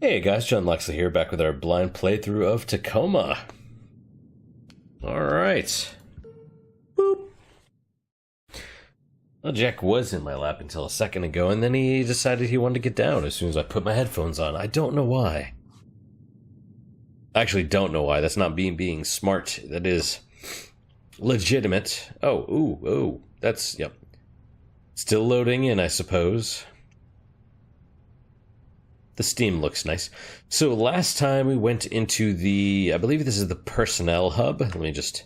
Hey guys, John Luxley here, back with our blind playthrough of Tacoma. Alright. Boop. Well, Jack was in my lap until a second ago, and then he decided he wanted to get down as soon as I put my headphones on. I don't know why. I actually don't know why. That's not being smart. That is legitimate. Oh, ooh. That's, yep. Still loading in, I suppose. The Steam looks nice. So last time we went into I believe this is the personnel hub. Let me just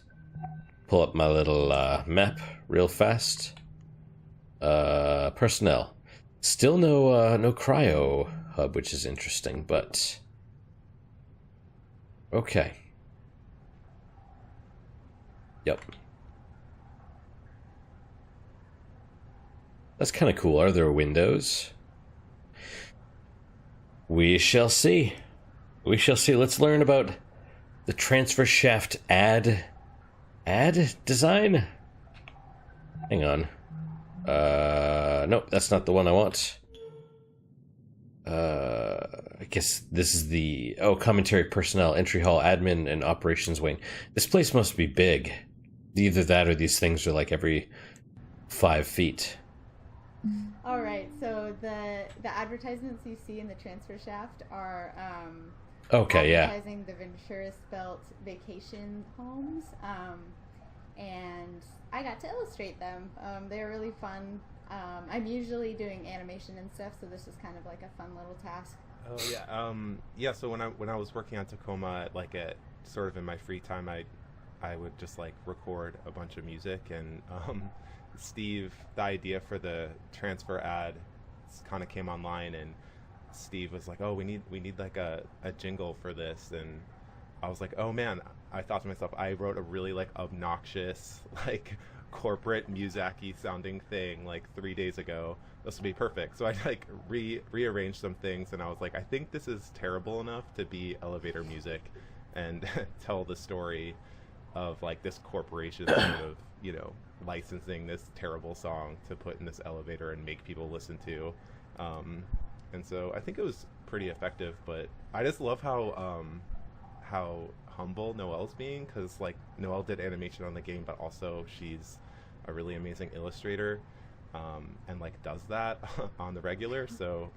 pull up my little map real fast. Personnel. Still no cryo hub, which is interesting, but okay. Yep. That's kind of cool. Are there windows? We shall see. We shall see. Let's learn about the transfer shaft ad design. Hang on. Nope, that's not the one I want. I guess this is the commentary personnel, entry hall, admin, and operations wing. This place must be big. Either that or these things are like every 5 feet. All right, so the advertisements you see in the transfer shaft are advertising the Venturis Belt vacation homes, and I got to illustrate them. They're really fun. I'm usually doing animation and stuff, so this is kind of like a fun little task. Oh yeah, yeah. So when I was working on Tacoma, like at sort of in my free time, I would just like record a bunch of music, and Steve, the idea for the transfer ad kind of came online, and Steve was like, "Oh, we need like a jingle for this," and I was like, "Oh man!" I thought to myself, I wrote a really like obnoxious like corporate music-y sounding thing like 3 days ago. This will be perfect. So I like rearranged some things, and I was like, I think this is terrible enough to be elevator music, and tell the story of like this corporation sort of licensing this terrible song to put in this elevator and make people listen to, and so I think it was pretty effective. But I just love how humble Noelle's being, because like Noelle did animation on the game, but also she's a really amazing illustrator, and like does that on the regular. So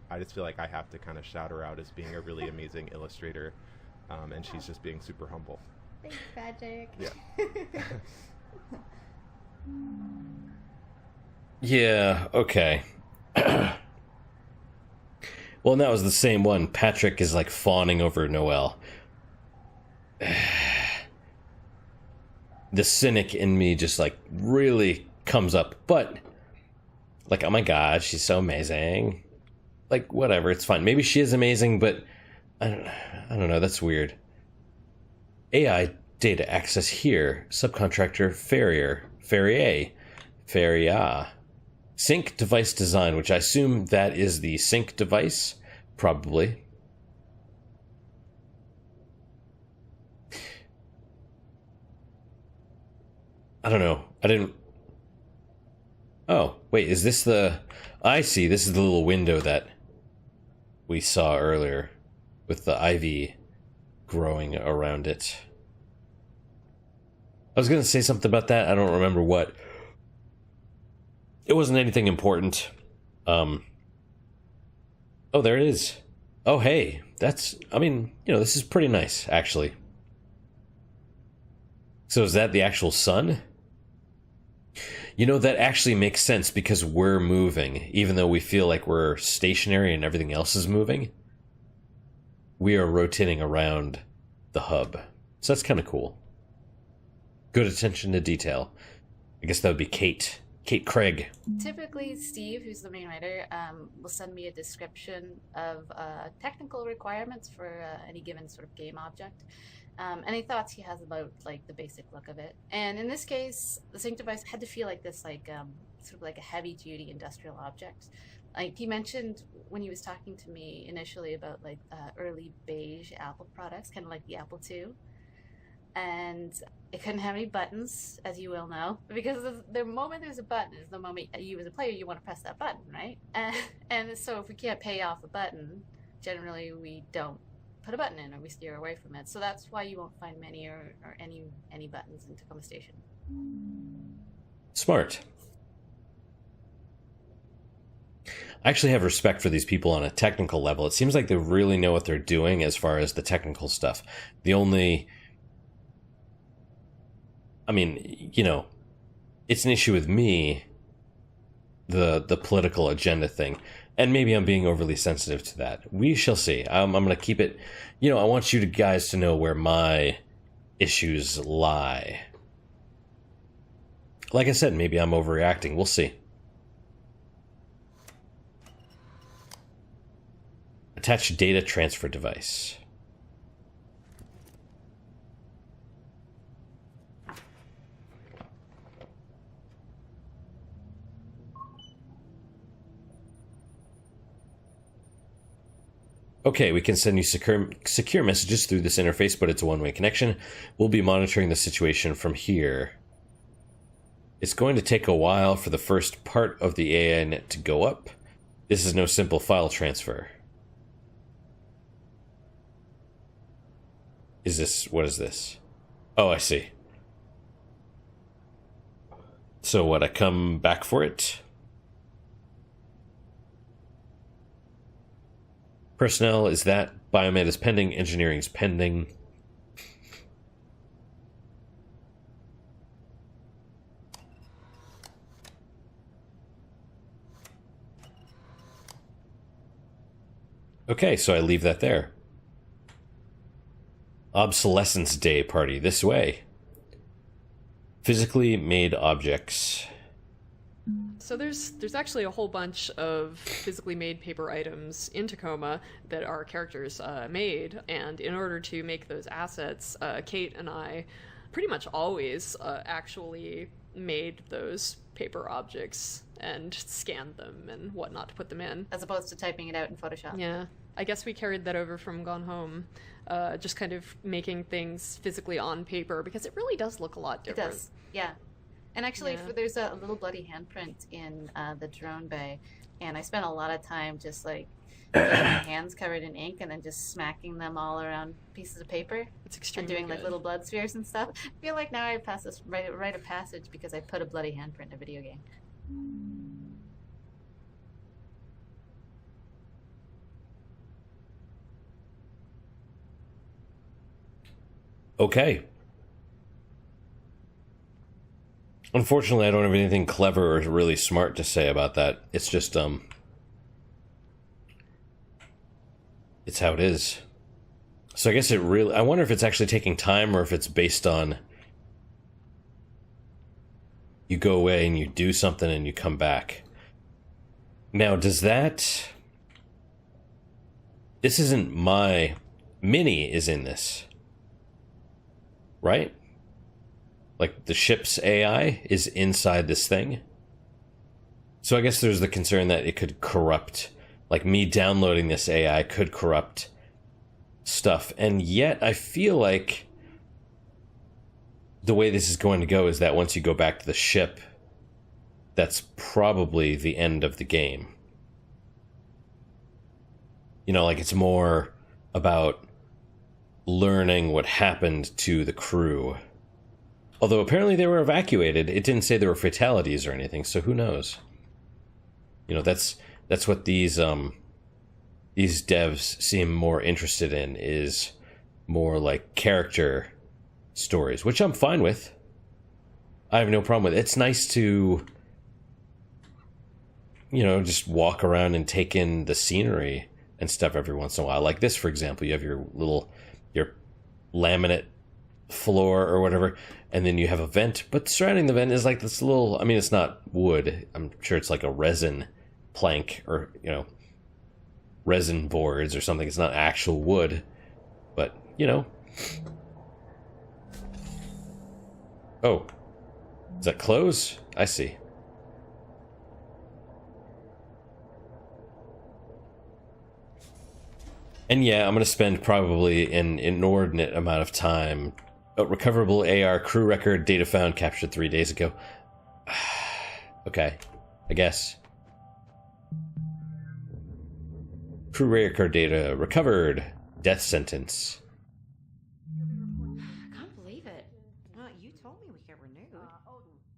I just feel like I have to kind of shout her out as being a really amazing illustrator, and she's just being super humble. Thanks, Patrick. Yeah. Yeah, okay. Well, and that was the same one. Patrick is like fawning over Noelle. The cynic in me just like really comes up, but like, oh my god, she's so amazing. Like, whatever, it's fine. Maybe she is amazing, but I don't know, that's weird. AI data access here. Subcontractor Farrier. Sync device design, which I assume that is the sync device, probably. I don't know. I didn't... Oh, wait, is this the... I see, this is the little window that we saw earlier with the ivy growing around it. I was going to say something about that. I don't remember what. It wasn't anything important. Oh, there it is. Oh, hey. That's... I mean, this is pretty nice, actually. So is that the actual sun? That actually makes sense, because we're moving. Even though we feel like we're stationary and everything else is moving, we are rotating around the hub. So that's kind of cool. Good attention to detail. I guess that would be Kate Craig. Typically, Steve, who's the main writer, will send me a description of technical requirements for any given sort of game object. Any thoughts he has about like the basic look of it. And in this case, the sync device had to feel like this, like sort of like a heavy-duty industrial object. Like he mentioned when he was talking to me initially about like early beige Apple products, kind of like the Apple II. And it couldn't have any buttons, as you will know, because the moment there's a button is the moment you as a player, you want to press that button, right? And so if we can't pay off a button, generally we don't put a button in, or we steer away from it. So that's why you won't find many or any buttons in Tacoma Station. Smart. I actually have respect for these people on a technical level. It seems like they really know what they're doing as far as the technical stuff. The only... I mean, you know, it's an issue with me, the political agenda thing. And maybe I'm being overly sensitive to that. We shall see. I'm going to keep it... You know, I want you guys to know where my issues lie. Like I said, maybe I'm overreacting. We'll see. Attach data transfer device. Okay, we can send you secure messages through this interface, but it's a one-way connection. We'll be monitoring the situation from here. It's going to take a while for the first part of the AI net to go up. This is no simple file transfer. What is this? Oh, I see. So what, I come back for it? Personnel, is that? Biomed is pending, engineering's pending. Okay, so I leave that there. Obsolescence Day party, this way. Physically made objects. So there's actually a whole bunch of physically made paper items in Tacoma that our characters made, and in order to make those assets, Kate and I pretty much always actually made those paper objects and scanned them and whatnot to put them in. As opposed to typing it out in Photoshop. Yeah. I guess we carried that over from Gone Home, just kind of making things physically on paper, because it really does look a lot different. It does, yeah. And actually, there's a little bloody handprint in the drone bay, and I spent a lot of time just like getting my hands covered in ink and then just smacking them all around pieces of paper. It's extremely and doing good. like little blood spheres and stuff. I feel like now I pass this rite of passage because I put a bloody handprint in a video game. Okay. Unfortunately, I don't have anything clever or really smart to say about that. It's just, it's how it is. So I guess I wonder if it's actually taking time or if it's based on you go away and you do something and you come back. Now, this isn't Minnie is in this, right? Like, the ship's AI is inside this thing. So I guess there's the concern that it could corrupt, like me downloading this AI could corrupt stuff. And yet I feel like the way this is going to go is that once you go back to the ship, that's probably the end of the game. You know, like, it's more about learning what happened to the crew. Although apparently they were evacuated. It didn't say there were fatalities or anything, so who knows? You know, that's what these devs seem more interested in, is more like character stories, which I'm fine with. I have no problem with it. It's nice to, you know, just walk around and take in the scenery and stuff every once in a while. Like this, for example, you have your laminate floor or whatever, and then you have a vent, but surrounding the vent is like this little, I mean, it's not wood, I'm sure it's like a resin plank or, you know, resin boards or something. It's not actual wood, but, you know. Oh, is that close? I see. And yeah, I'm going to spend probably an inordinate amount of time. Recoverable AR crew record, data found, captured 3 days ago. Okay, I guess. Crew record data recovered. Death sentence. I can't believe it. You told me we get renewed.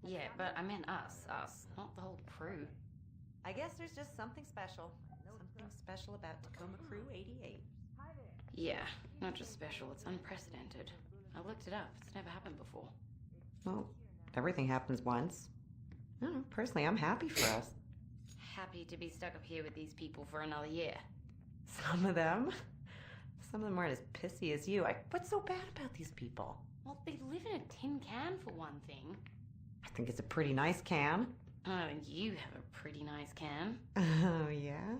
Yeah, but I meant us, not the whole crew. I guess there's just something special. Something special about Tacoma Crew 88. Yeah, not just special, it's unprecedented. I looked it up, it's never happened before. Well, everything happens once. I don't know, personally, I'm happy for us. Happy to be stuck up here with these people for another year. Some of them aren't as pissy as you. What's so bad about these people? Well, they live in a tin can for one thing. I think it's a pretty nice can. Oh, you have a pretty nice can. Oh, yeah?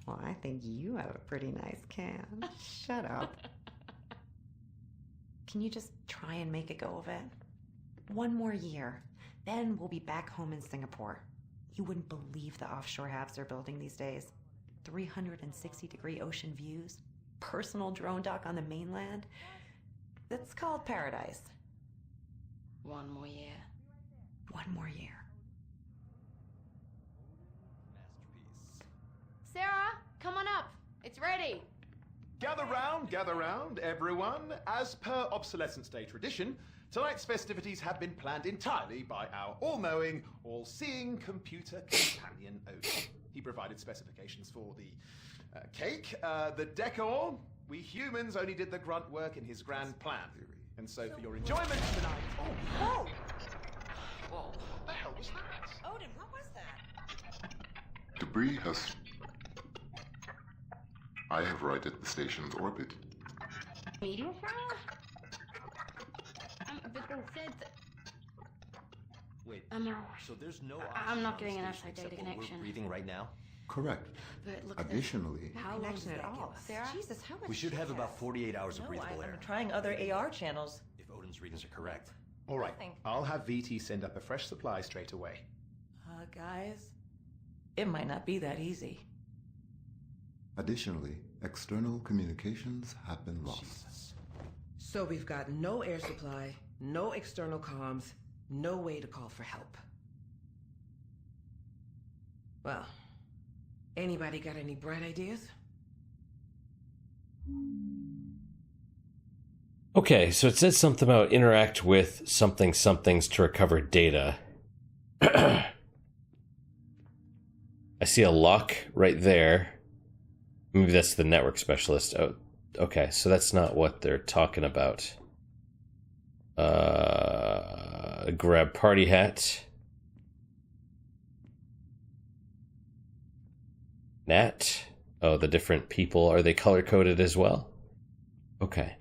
Well, I think you have a pretty nice can. Shut up. Can you just try and make a go of it? One more year. Then we'll be back home in Singapore. You wouldn't believe the offshore halves they're building these days. 360-degree ocean views. Personal drone dock on the mainland. That's called paradise. One more year. One more year. Sarah, come on up. It's ready. Gather round, everyone. As per Obsolescence Day tradition, tonight's festivities have been planned entirely by our all-knowing, all-seeing computer companion, Odin. He provided specifications for the cake, the decor. We humans only did the grunt work in his grand plan. And so for your enjoyment tonight... Whoa! Whoa. What the hell was that? Odin, what was that? Debris has... I have righted the station's orbit. Meteor shower? But they said that... Wait, I'm so there's no I'm not oxygen getting on an the station outside data except what connection. we're breathing right now? Correct. But look at this. Additionally, How long does Connection that at give all. us, Sarah? Jesus, how much We should have shit about has- 48 hours of breathable air. I'm trying other AR channels. If Odin's readings are correct. All right, Nothing. I'll have VT send up a fresh supply straight away. Guys, it might not be that easy. additionally, external communications have been lost. Jesus. So we've got no air supply, no external comms, no way to call for help. Well, anybody got any bright ideas? Okay, so it says something about interact with somethings to recover data. I see a lock right there. Maybe that's the network specialist. Oh, okay, so that's not what they're talking about. Grab party hat. Nat. Oh, the different people, are they color-coded as well? Okay.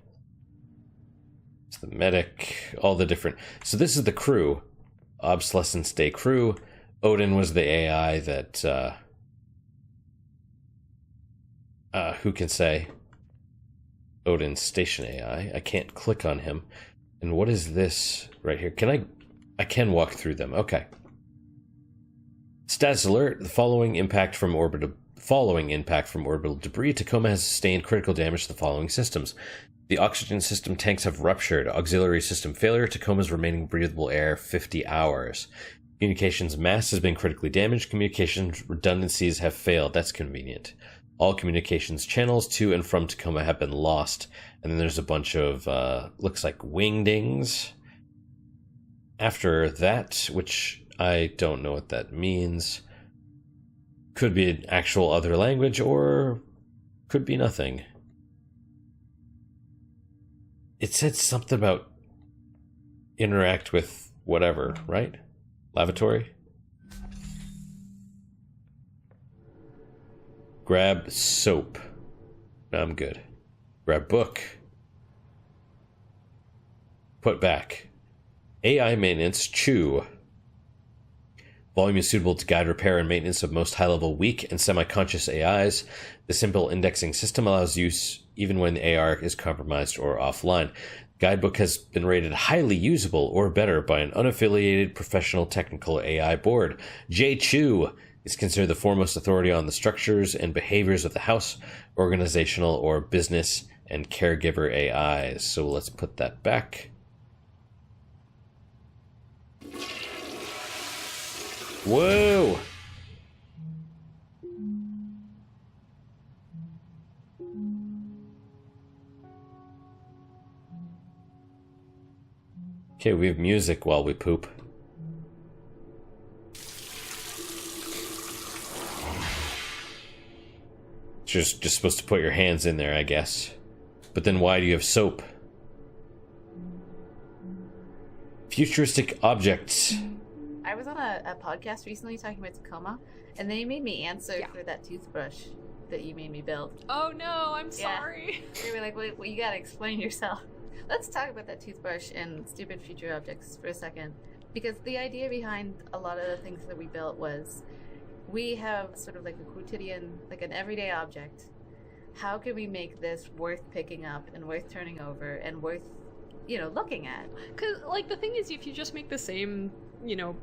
It's the medic, all the different... So this is the crew. Obsolescence Day crew. Odin was the AI that... who can say? Odin's station AI. I can't click on him. And what is this right here? I can walk through them. Okay. Status alert. The following impact from orbital debris. Tacoma has sustained critical damage to the following systems. The oxygen system tanks have ruptured. Auxiliary system failure. Tacoma's remaining breathable air 50 hours. Communications mast has been critically damaged. Communications redundancies have failed. That's convenient. All communications channels to and from Tacoma have been lost. And then there's a bunch of, looks like wingdings. After that, which I don't know what that means. Could be an actual other language or could be nothing. It said something about interact with whatever, right? Lavatory? Grab soap. I'm good. Grab book. Put back. AI maintenance, chew. Volume is suitable to guide repair and maintenance of most high-level weak and semi-conscious AIs. The simple indexing system allows use even when the AR is compromised or offline. Guidebook has been rated highly usable or better by an unaffiliated professional technical AI board. J. Chu is considered the foremost authority on the structures and behaviors of the house, organizational or business, and caregiver AIs. So let's put that back. Whoa! Okay, we have music while we poop. Just supposed to put your hands in there, I guess. But then why do you have soap? Futuristic objects. I was on a podcast recently talking about Tacoma, and they made me answer for that toothbrush that you made me build. Oh no, I'm sorry. They were like, wait, well, you gotta explain yourself. Let's talk about that toothbrush and stupid future objects for a second. Because the idea behind a lot of the things that we built was, we have sort of like a quotidian, like an everyday object. How can we make this worth picking up and worth turning over and worth, looking at? Because, like, the thing is, if you just make the same,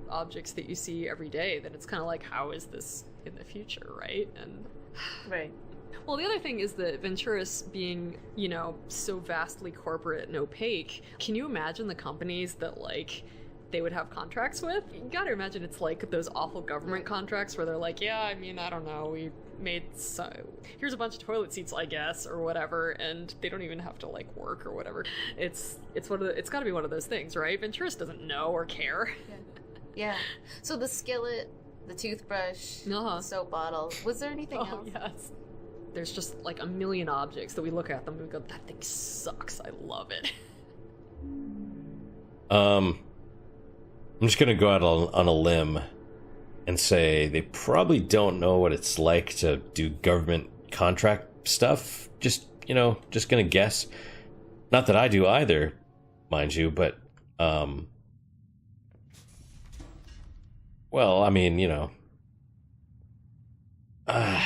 objects that you see every day, then it's kind of like, how is this in the future, right? And right. Well, the other thing is that Venturis being, so vastly corporate and opaque, can you imagine the companies that, like, they would have contracts with? You gotta imagine it's like those awful government contracts where they're like, yeah, I mean, I don't know, we made here's a bunch of toilet seats, I guess, or whatever, and they don't even have to, like, work or whatever. It's gotta be one of those things, right? Venturis doesn't know or care. Yeah. So the skillet, the toothbrush, the soap bottle, was there anything else? Oh, yes. There's just, like, a million objects that we look at them and we go, that thing sucks, I love it. I'm just gonna go out on a limb and say they probably don't know what it's like to do government contract stuff. Just gonna guess. Not that I do either, mind you, but, well, I mean, I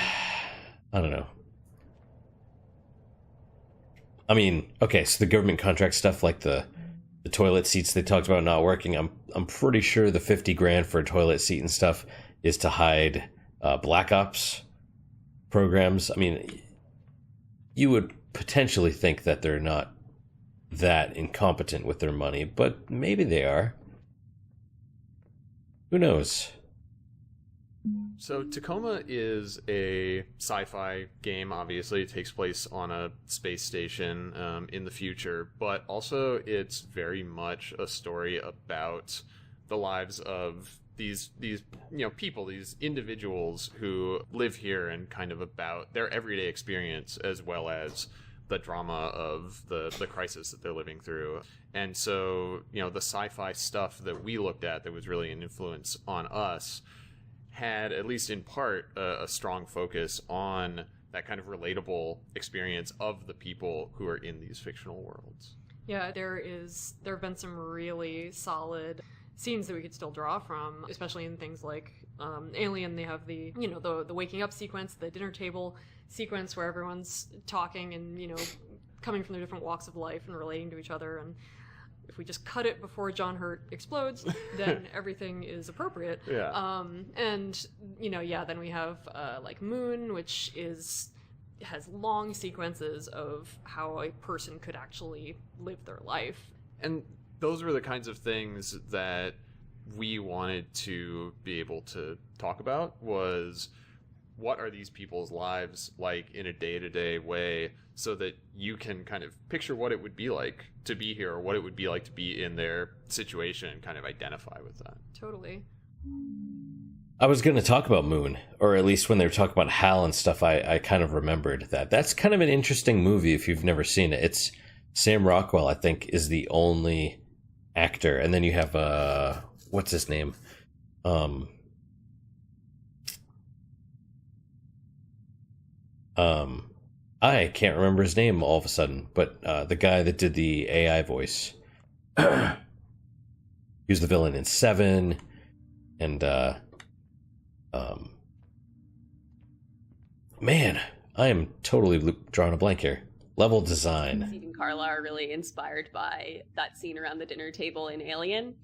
don't know. I mean, okay, so the government contract stuff, like the toilet seats they talked about not working, I'm pretty sure the 50 grand for a toilet seat and stuff is to hide Black Ops programs. I mean, you would potentially think that they're not that incompetent with their money, but maybe they are. Who knows? So Tacoma is a sci-fi game. Obviously, it takes place on a space station in the future, but also it's very much a story about the lives of these people, these individuals who live here, and kind of about their everyday experience as well as the drama of the crisis that they're living through. And so, the sci-fi stuff that we looked at that was really an influence on us had, at least in part, a strong focus on that kind of relatable experience of the people who are in these fictional worlds. Yeah, there have been some really solid scenes that we could still draw from, especially in things like Alien. They have the waking up sequence, the dinner table sequence where everyone's talking and, coming from their different walks of life and relating to each other. And if we just cut it before John Hurt explodes, then everything is appropriate. Yeah. And, then we have, like, Moon, which has long sequences of how a person could actually live their life. And those were the kinds of things that we wanted to be able to talk about, was what are these people's lives like in a day-to-day way, so that you can kind of picture what it would be like to be here, or what it would be like to be in their situation, and kind of identify with that. Totally. I was going to talk about Moon, or at least when they were talking about Hal and stuff, I kind of remembered that. That's kind of an interesting movie if you've never seen it. It's Sam Rockwell, I think, is the only actor. And then you have, what's his name? I can't remember his name all of a sudden, but the guy that did the AI voice. He was the villain in Seven, and man, I am totally drawing a blank here. Level design. Steve and Carla are really inspired by that scene around the dinner table in Alien.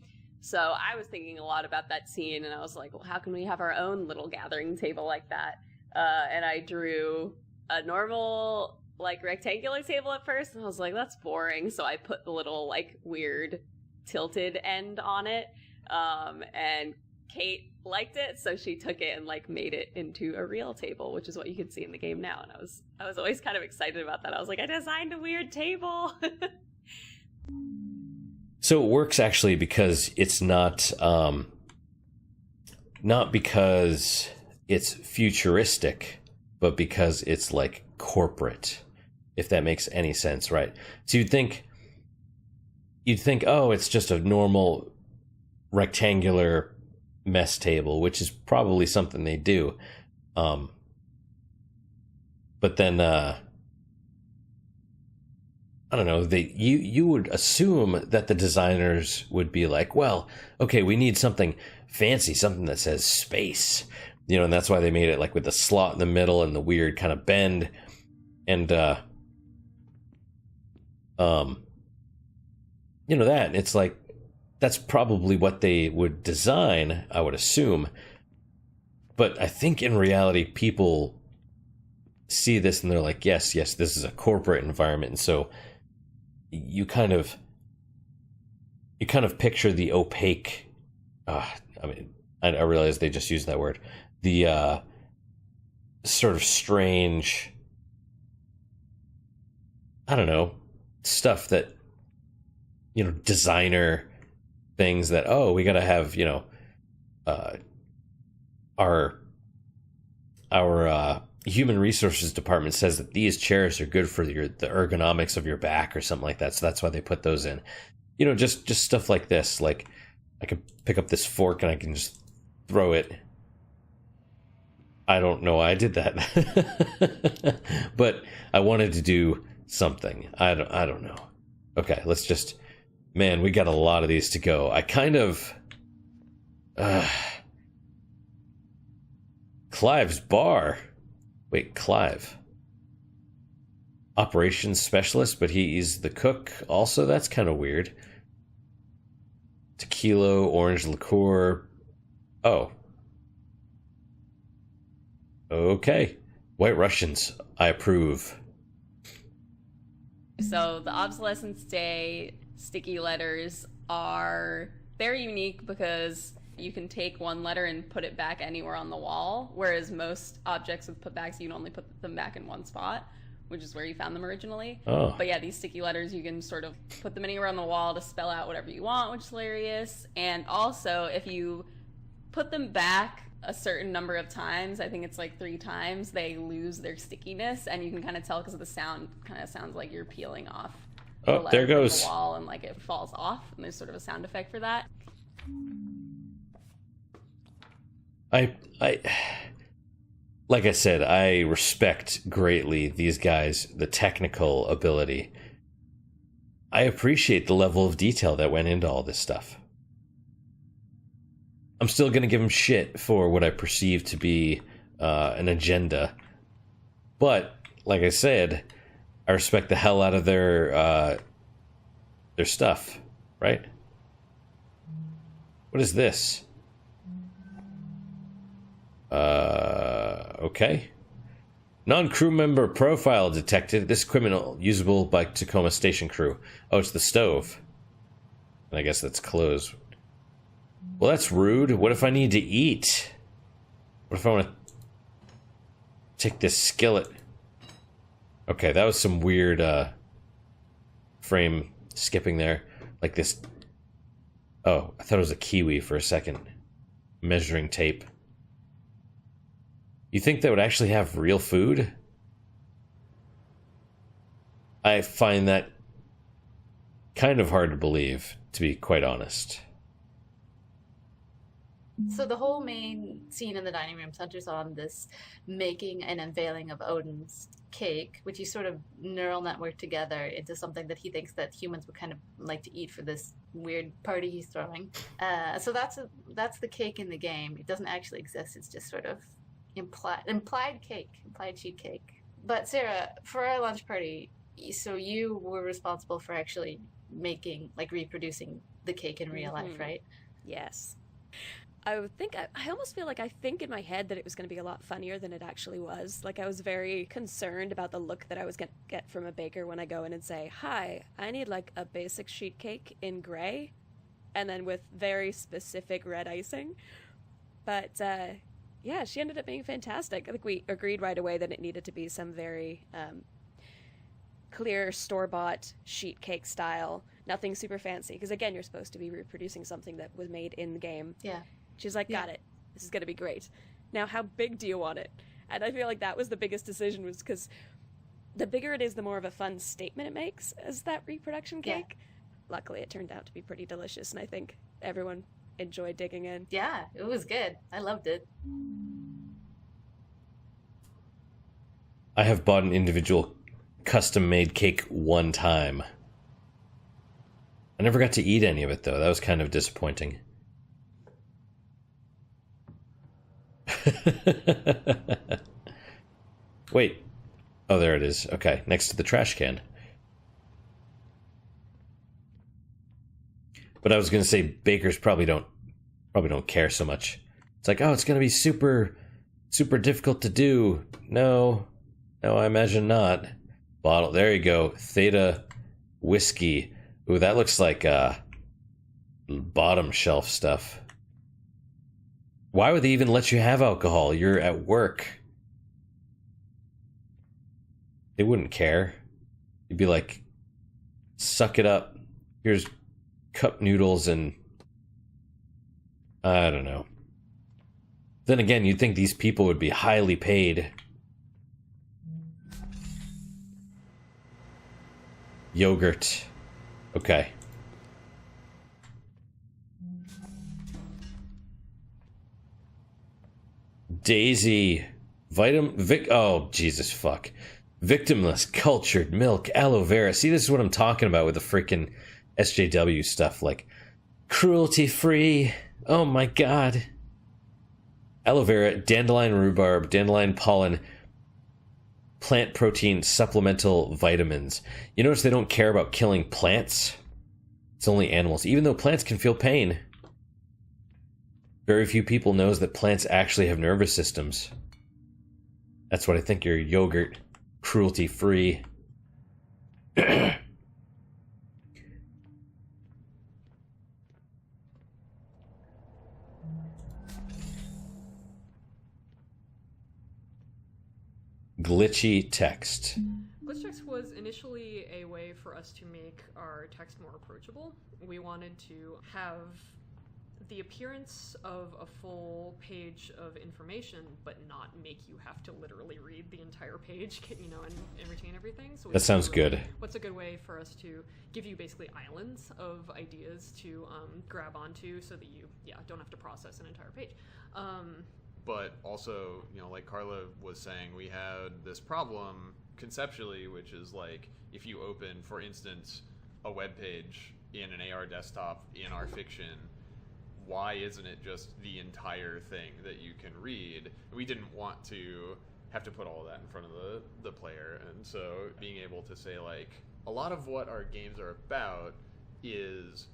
So I was thinking a lot about that scene, and I was like, well, how can we have our own little gathering table like that? And I drew a normal, like, rectangular table at first, and I was like, that's boring. So I put the little, like, weird tilted end on it, and Kate liked it, so she took it and like made it into a real table, which is what you can see in the game now. And I was always kind of excited about that. I was like, I designed a weird table. So it works actually because it's not because it's futuristic, but because it's like corporate, if that makes any sense, right? So you'd think, oh, it's just a normal rectangular mess table, which is probably something they do. But then, I don't know, you would assume that the designers would be like, well, okay, we need something fancy, something that says space, and that's why they made it like with the slot in the middle and the weird kind of bend. And, that it's like, that's probably what they would design, I would assume. But I think in reality, people see this and they're like, yes, this is a corporate environment. And so you kind of picture the opaque, I realize they just used that word, the sort of strange, I don't know, stuff that, designer things that, oh, we got to have, our human resources department says that these chairs are good for the ergonomics of your back or something like that. So that's why they put those in, just stuff like this. Like I could pick up this fork and I can just throw it. I don't know why I did that, but I wanted to do something. I don't know. Okay, let's just, man, we got a lot of these to go. I kind of, Clive's bar. Wait, Clive. Operations specialist, but he's the cook also? That's kind of weird. Tequila, orange liqueur. Oh. Okay. White Russians. I approve. So the Obsolescence Day sticky letters are very unique because you can take one letter and put it back anywhere on the wall, whereas most objects with putbacks, you can only put them back in one spot, which is where you found them originally. Oh. But yeah, these sticky letters, you can sort of put them anywhere on the wall to spell out whatever you want, which is hilarious. And also, if you put them back a certain number of times, I think it's like 3 times, they lose their stickiness, and you can kind of tell because of the sound. Kind of sounds like you're peeling off Oh, there goes the wall, and like it falls off, and there's sort of a sound effect for that. I like I said, I respect greatly these guys, the technical ability. I appreciate the level of detail that went into all this stuff. I'm still going to give them shit for what I perceive to be an agenda. But, like I said, I respect the hell out of their stuff, right? What is this? Okay. Non-crew member profile detected. This criminal usable by Tacoma station crew. Oh, it's the stove. I guess that's closed. Well, that's rude. What if I need to eat? What if I want to take this skillet? Okay, that was some weird frame skipping there. Like this. Oh, I thought it was a kiwi for a second. Measuring tape. You think they would actually have real food? I find that kind of hard to believe, to be quite honest. So the whole main scene in the dining room centers on this making and unveiling of Odin's cake, which he sort of neural networked together into something that he thinks that humans would kind of like to eat for this weird party he's throwing. So that's the cake in the game. It doesn't actually exist. It's just sort of implied sheet cake. But Sarah, for our lunch party, so you were responsible for actually making, like, reproducing the cake in real life, right? Yes. I would think, I almost feel like I think in my head that it was going to be a lot funnier than it actually was. Like, I was very concerned about the look that I was going to get from a baker when I go in and say, hi, I need like a basic sheet cake in gray and then with very specific red icing. But yeah, she ended up being fantastic. I think we agreed right away that it needed to be some very clear store-bought sheet cake style, nothing super fancy. Because again, you're supposed to be reproducing something that was made in the game. Yeah. She's like, got it. This is going to be great. Now, how big do you want it? And I feel like that was the biggest decision, was because the bigger it is, the more of a fun statement it makes as that reproduction cake. Yeah. Luckily, it turned out to be pretty delicious, and I think everyone enjoyed digging in. Yeah, it was good. I loved it. I have bought an individual custom-made cake one time. I never got to eat any of it, though. That was kind of disappointing. Wait. Oh, there it is. Okay, next to the trash can. But I was going to say bakers probably don't care so much. It's like, oh, it's going to be super difficult to do. No, I imagine not. Bottle. There you go. Theta whiskey. Ooh, that looks like bottom shelf stuff. Why would they even let you have alcohol? You're at work. They wouldn't care. You'd be like, suck it up. Here's cup noodles and I don't know. Then again, you'd think these people would be highly paid. Yogurt. Okay. Daisy. Oh, Jesus fuck. Victimless cultured milk, aloe vera. See, this is what I'm talking about with the freaking SJW stuff. Like, cruelty-free. Oh my god. Aloe vera, dandelion rhubarb, dandelion pollen, plant protein, supplemental vitamins. You notice they don't care about killing plants? It's only animals. Even though plants can feel pain. Very few people knows that plants actually have nervous systems. That's what I think your yogurt, cruelty-free. Glitchy text. Glitch text was initially a way for us to make our text more approachable. We wanted to have the appearance of a full page of information, but not make you have to literally read the entire page, you know, and retain everything. So that sounds good. What's a good way for us to give you basically islands of ideas to grab onto, so that you, don't have to process an entire page. But also, you know, like Carla was saying, we had this problem conceptually, which is like, if you open, for instance, a web page in an AR desktop in our fiction, why isn't it just the entire thing that you can read? We didn't want to have to put all of that in front of the player, and so being able to say, like, a lot of what our games are about is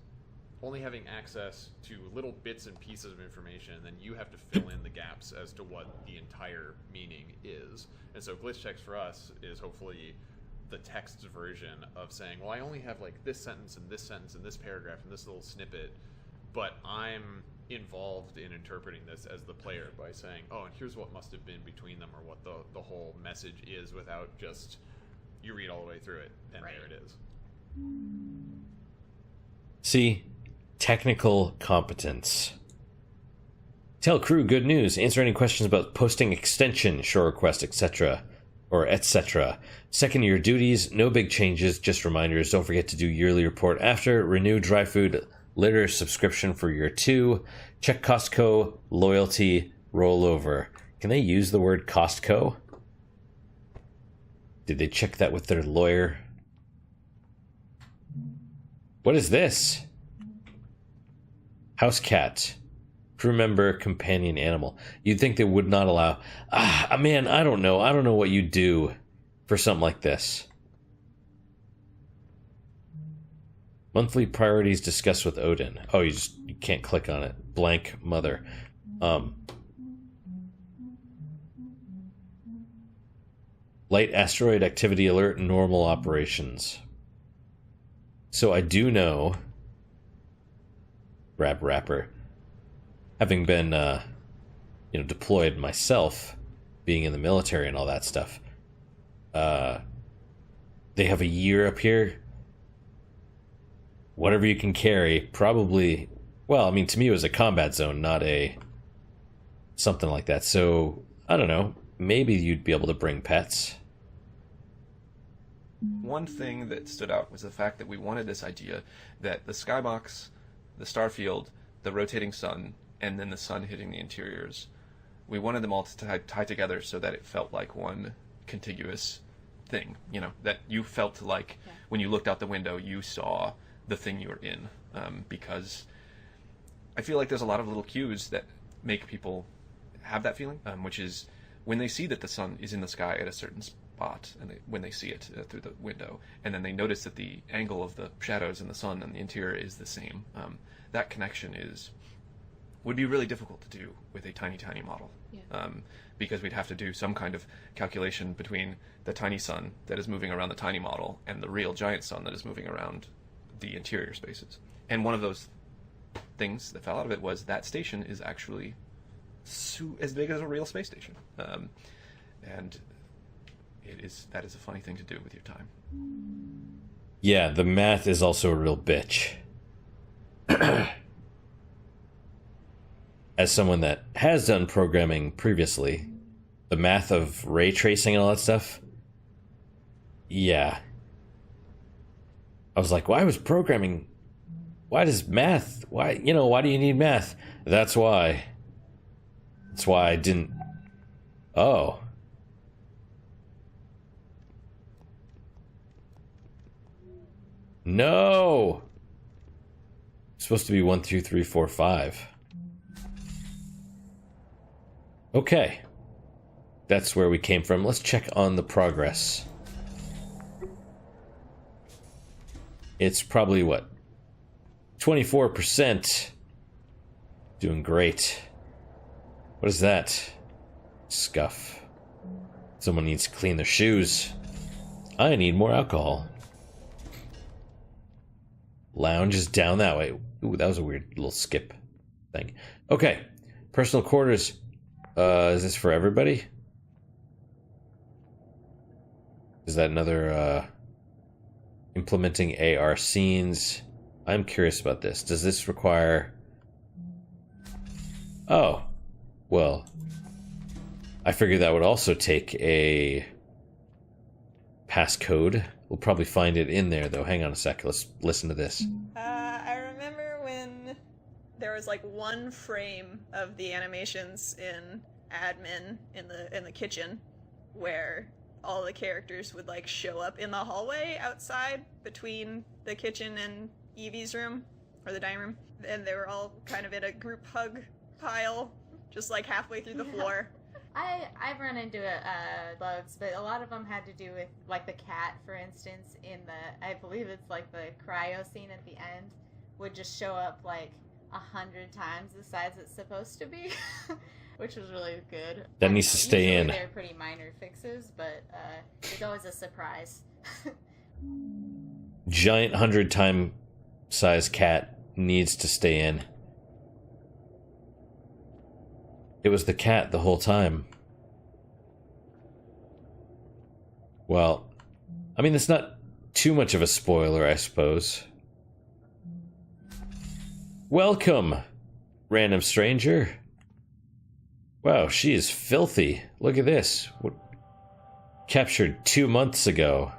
only having access to little bits and pieces of information, and then you have to fill in the gaps as to what the entire meaning is. And so glitch text for us is hopefully the text version of saying, well, I only have like this sentence and this paragraph and this little snippet, but I'm involved in interpreting this as the player by saying, oh, and here's what must have been between them, or what the whole message is, without just you read all the way through it and there it is. See, technical competence. Tell crew good news. Answer any questions about posting extension, shore request, etc. Or etc. Second year duties, no big changes, just reminders. Don't forget to do yearly report after. Renew dry food litter subscription for year 2. Check Costco loyalty rollover. Can they use the word Costco? Did they check that with their lawyer? What is this? House cat. Crew member, companion animal. You'd think they would not allow... man, I don't know. I don't know what you do for something like this. Monthly priorities discussed with Odin. Oh, you can't click on it. Blank mother. Light asteroid activity alert, normal operations. So I do know... Rapper. Having been deployed myself, being in the military and all that stuff. They have a year up here. Whatever you can carry, probably. Well, I mean, to me, it was a combat zone, not a something like that. So I don't know. Maybe you'd be able to bring pets. One thing that stood out was the fact that we wanted this idea that the skybox, the starfield, the rotating sun, and then the sun hitting the interiors, we wanted them all to tie together so that it felt like one contiguous thing. That you felt like when you looked out the window, you saw the thing you were in. Because I feel like there's a lot of little cues that make people have that feeling, which is when they see that the sun is in the sky at a certain spot, and when they see it through the window, and then they notice that the angle of the shadows in the sun and the interior is the same. That connection would be really difficult to do with a tiny model, because we'd have to do some kind of calculation between the tiny sun that is moving around the tiny model and the real giant sun that is moving around the interior spaces. And one of those things that fell out of it was that station is actually as big as a real space station, and that is a funny thing to do with your time. Yeah, the math is also a real bitch. As someone that has done programming previously, the math of ray tracing and all that stuff, yeah. I was like, why does math, why do you need math? That's why I didn't. Oh. No! It's supposed to be 1, 2, 3, 4, 5. Okay. That's where we came from. Let's check on the progress. It's probably, what? 24%. Doing great. What is that? Scuff. Someone needs to clean their shoes. I need more alcohol. Lounge is down that way. Ooh, that was a weird little skip thing. Okay. Personal quarters. Is this for everybody? Is that another, implementing AR scenes? I'm curious about this. Does this require... Oh. Well, I figured that would also take a passcode. We'll probably find it in there, though. Hang on a sec. Let's listen to this. I remember when there was like one frame of the animations in admin in the kitchen where all the characters would like show up in the hallway outside between the kitchen and Evie's room, or the dining room, and they were all kind of in a group hug pile, just like halfway through the floor. I've run into bugs, but a lot of them had to do with, like, the cat, for instance, in I believe it's like the cryo scene at the end, would just show up like 100 times the size it's supposed to be, which was really good. That needs to stay in. They're pretty minor fixes, but it's always a surprise. Giant 100-time size cat needs to stay in. It was the cat the whole time. Well, I mean, it's not too much of a spoiler, I suppose. Welcome, random stranger. Wow, she is filthy. Look at this. What? Captured 2 months ago.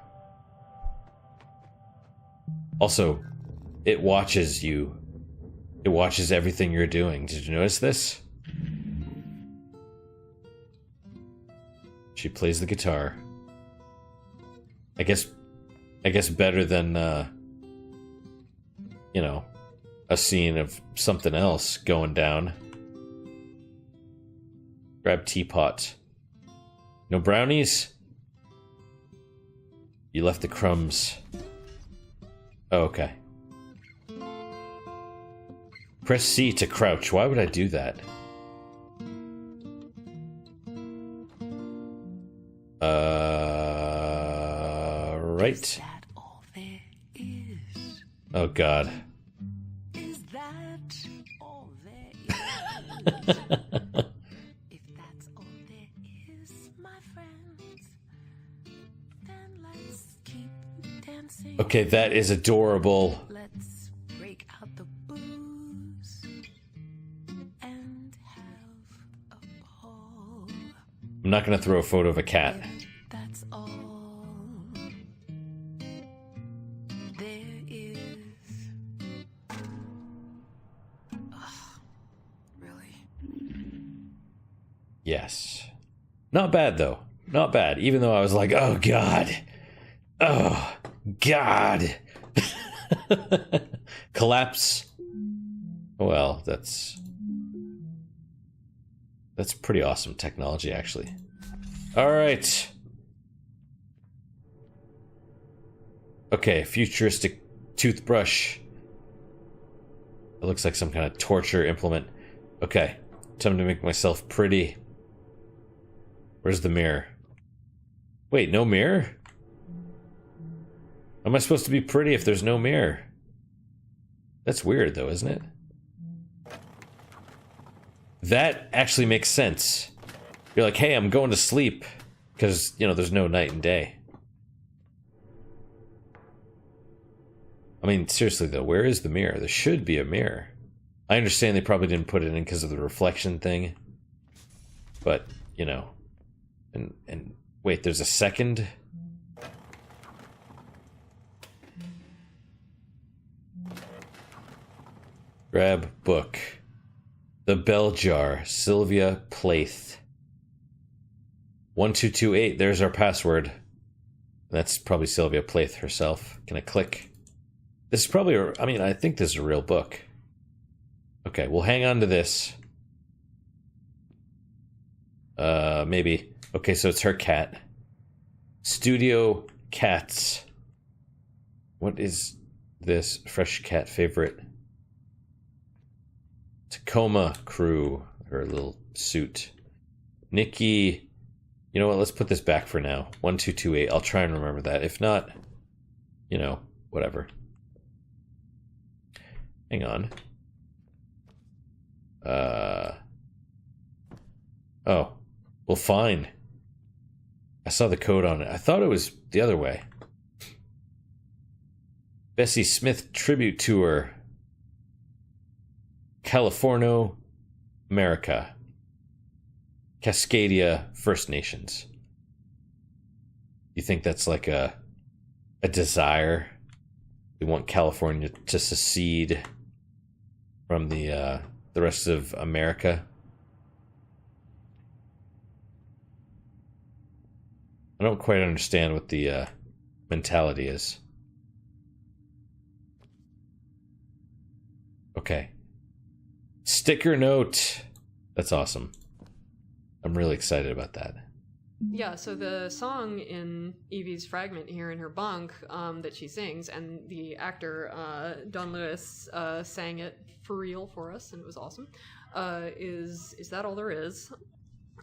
Also, it watches you. It watches everything you're doing. Did you notice this? She plays the guitar. I guess better than, you know, a scene of something else going down. Grab teapot. No brownies? You left the crumbs. Oh, okay. Press C to crouch. Why would I do that? Right. Is that all there is? Oh, God. Is that all there is? Okay, that is adorable. Let's break out the booze and have a ball. I'm not going to throw a photo of a cat. That's all there is. Ugh, really? Yes. Not bad, though. Not bad. Even though I was like, oh, God. Oh, God. Collapse. Well, that's pretty awesome technology, actually. All right. Okay, futuristic toothbrush. It looks like some kind of torture implement. Okay, time to make myself pretty. Where's the mirror? Wait, no mirror? How am I supposed to be pretty if there's no mirror? That's weird, though, isn't it? That actually makes sense. You're like, hey, I'm going to sleep. Because, you know, there's no night and day. I mean, seriously, though, where is the mirror? There should be a mirror. I understand they probably didn't put it in because of the reflection thing. But, you know. And wait, there's a second... Grab book. The Bell Jar. Sylvia Plath. 1228. There's our password. That's probably Sylvia Plath herself. Can I click? This is probably... I mean, I think this is a real book. Okay, we'll hang on to this. Maybe. Okay, so it's her cat. Studio Cats. What is this? Fresh cat favorite. Tacoma crew, her little suit. Nikki, you know what? Let's put this back for now. 1228. I'll try and remember that. If not, you know, whatever. Hang on. Oh, well, fine. I saw the code on it. I thought it was the other way. Bessie Smith Tribute Tour. California, America. Cascadia First Nations. You think that's like a desire? We want California to secede from the rest of America? I don't quite understand what the mentality is. Okay. Sticker note. That's awesome. I'm really excited about that. Yeah, so the song in Evie's fragment here in her bunk that she sings, and the actor Don Lewis sang it for real for us, and it was awesome. Is that all there is?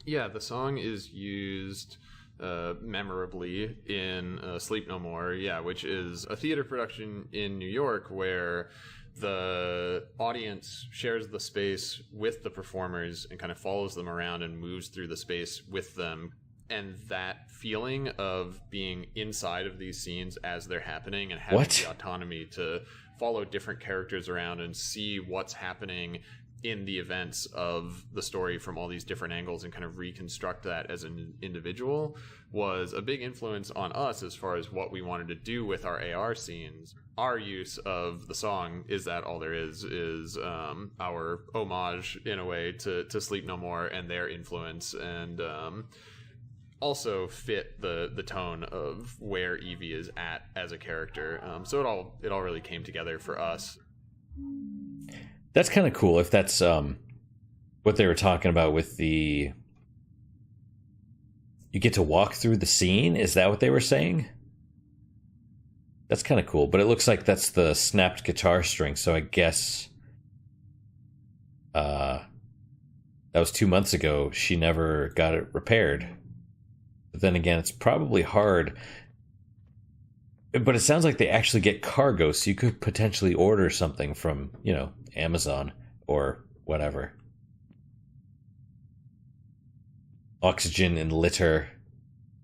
Yeah, the song is used memorably in Sleep No More, yeah, which is a theater production in New York where the audience shares the space with the performers and kind of follows them around and moves through the space with them. And that feeling of being inside of these scenes as they're happening and having the autonomy to follow different characters around and see what's happening in the events of the story from all these different angles and kind of reconstruct that as an individual was a big influence on us as far as what we wanted to do with our AR scenes. Our use of the song Is That All There Is our homage in a way to Sleep No More and their influence, and also fit the tone of where Evie is at as a character. So it all really came together for us. That's kind of cool if that's what they were talking about with the... You get to walk through the scene? Is that what they were saying? That's kind of cool, but it looks like that's the snapped guitar string, so I guess... that was 2 months ago. She never got it repaired. But then again, it's probably hard... But it sounds like they actually get cargo, so you could potentially order something from, you know, Amazon or whatever. Oxygen and litter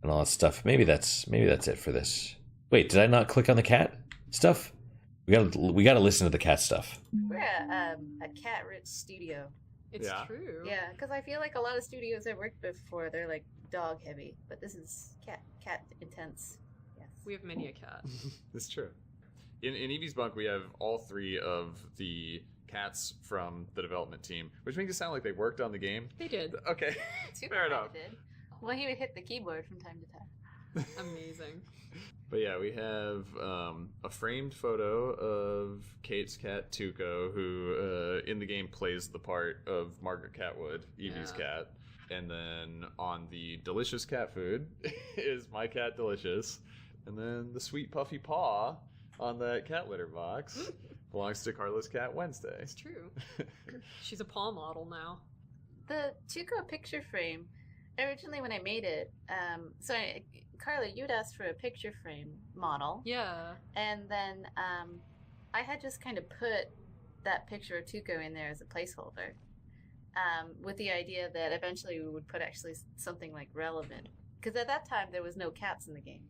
and all that stuff. Maybe that's it for this Wait, did I not click on the cat stuff? We gotta listen to the cat stuff. We're a cat-rich studio. It's true. Yeah, because I feel like a lot of studios I've worked before, they're like dog heavy, but this is cat intense. Yes. We have many a cat. That's true. In Evie's bunk, we have all 3 of the cats from the development team, which makes it sound like they worked on the game. They did. Okay, fair enough. Did. Well, he would hit the keyboard from time to time. Amazing. But yeah, we have a framed photo of Kate's cat Tuco, who in the game plays the part of Margaret Catwood, Evie's cat. And then on the delicious cat food is my cat Delicious. And then the sweet puffy paw on that cat litter box belongs to Carla's cat Wednesday. It's true. She's a paw model now. The Tuco picture frame, originally when I made it, Carla, you'd asked for a picture frame model. Yeah. And then I had just kind of put that picture of Tuco in there as a placeholder, with the idea that eventually we would put actually something like relevant. Because at that time there was no cats in the game.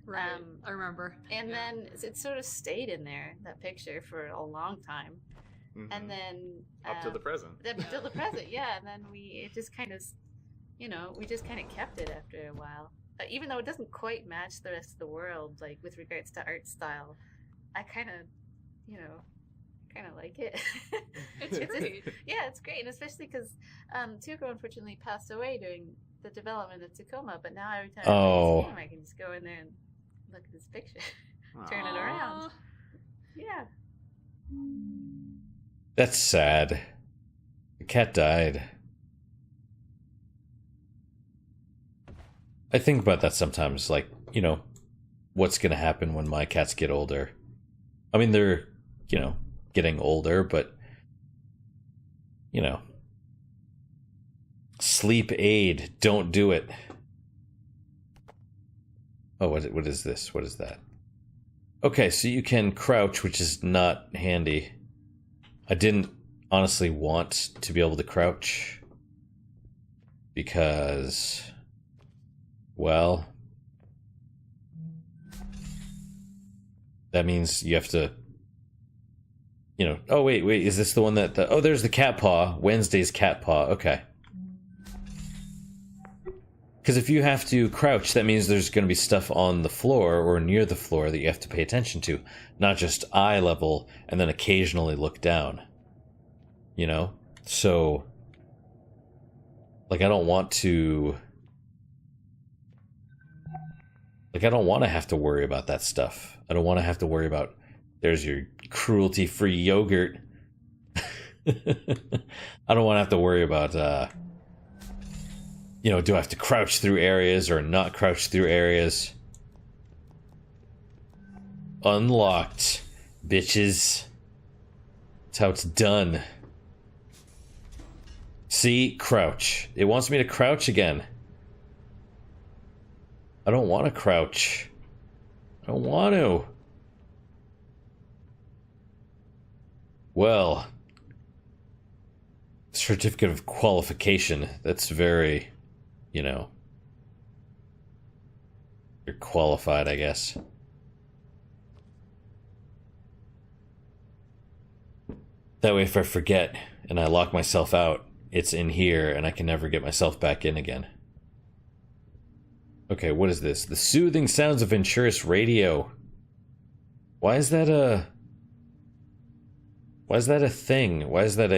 Right, I remember. And then it sort of stayed in there, that picture, for a long time. Mm-hmm. And then... up to the present. Up to the present, yeah. And then it just kind of, we just kind of kept it after a while. Even though it doesn't quite match the rest of the world, like, with regards to art style, I kind of, like it. It's great. It's great. And especially because Tuco unfortunately passed away during the development of Tacoma, but now every time I see him, I can just go in there and look at this picture, turn it around. Yeah. That's sad. The cat died. I think about that sometimes, like, what's going to happen when my cats get older. I mean, they're, getting older, but, sleep aid, don't do it. Oh, what is this? What is that? Okay, so you can crouch, which is not handy. I didn't honestly want to be able to crouch because... well, that means you have to, oh, wait, is this the one that, there's the cat paw, Wednesday's cat paw, okay. Because if you have to crouch, that means there's going to be stuff on the floor or near the floor that you have to pay attention to, not just eye level and then occasionally look down, So, like, I don't want to... like, I don't want to have to worry about that stuff. I don't want to have to worry about, there's your cruelty-free yogurt. I don't want to have to worry about, do I have to crouch through areas or not crouch through areas? Unlocked, bitches. That's how it's done. See? Crouch. It wants me to crouch again. I don't want to crouch. I don't want to. Well, certificate of qualification. That's very, you're qualified, I guess. That way, if I forget and I lock myself out, it's in here and I can never get myself back in again. Okay, what is this? The soothing sounds of Venturis Radio. Why is that a thing? Why is that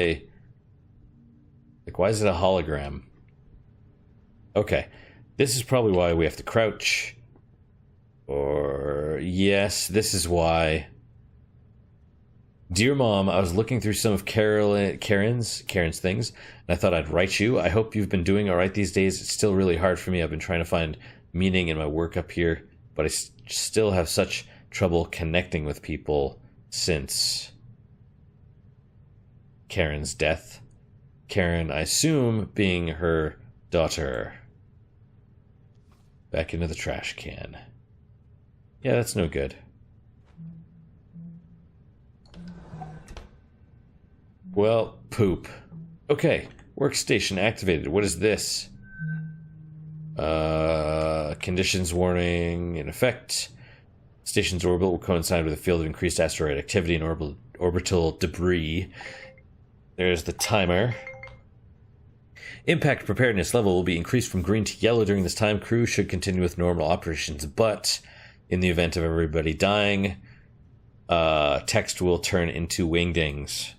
why is it a hologram? Okay, this is probably why we have to crouch. Or, yes, this is why. Dear Mom, I was looking through some of Karen's things, and I thought I'd write you. I hope you've been doing all right these days. It's still really hard for me. I've been trying to find meaning in my work up here, but I still have such trouble connecting with people since Karen's death. Karen, I assume, being her daughter. Back into the trash can. Yeah, that's no good. Well, poop. Okay, workstation activated. What is this? Conditions warning in effect. Station's orbit will coincide with a field of increased asteroid activity and orbital debris. There's the timer. Impact preparedness level will be increased from green to yellow during this time. Crew should continue with normal operations, but in the event of everybody dying, text will turn into wingdings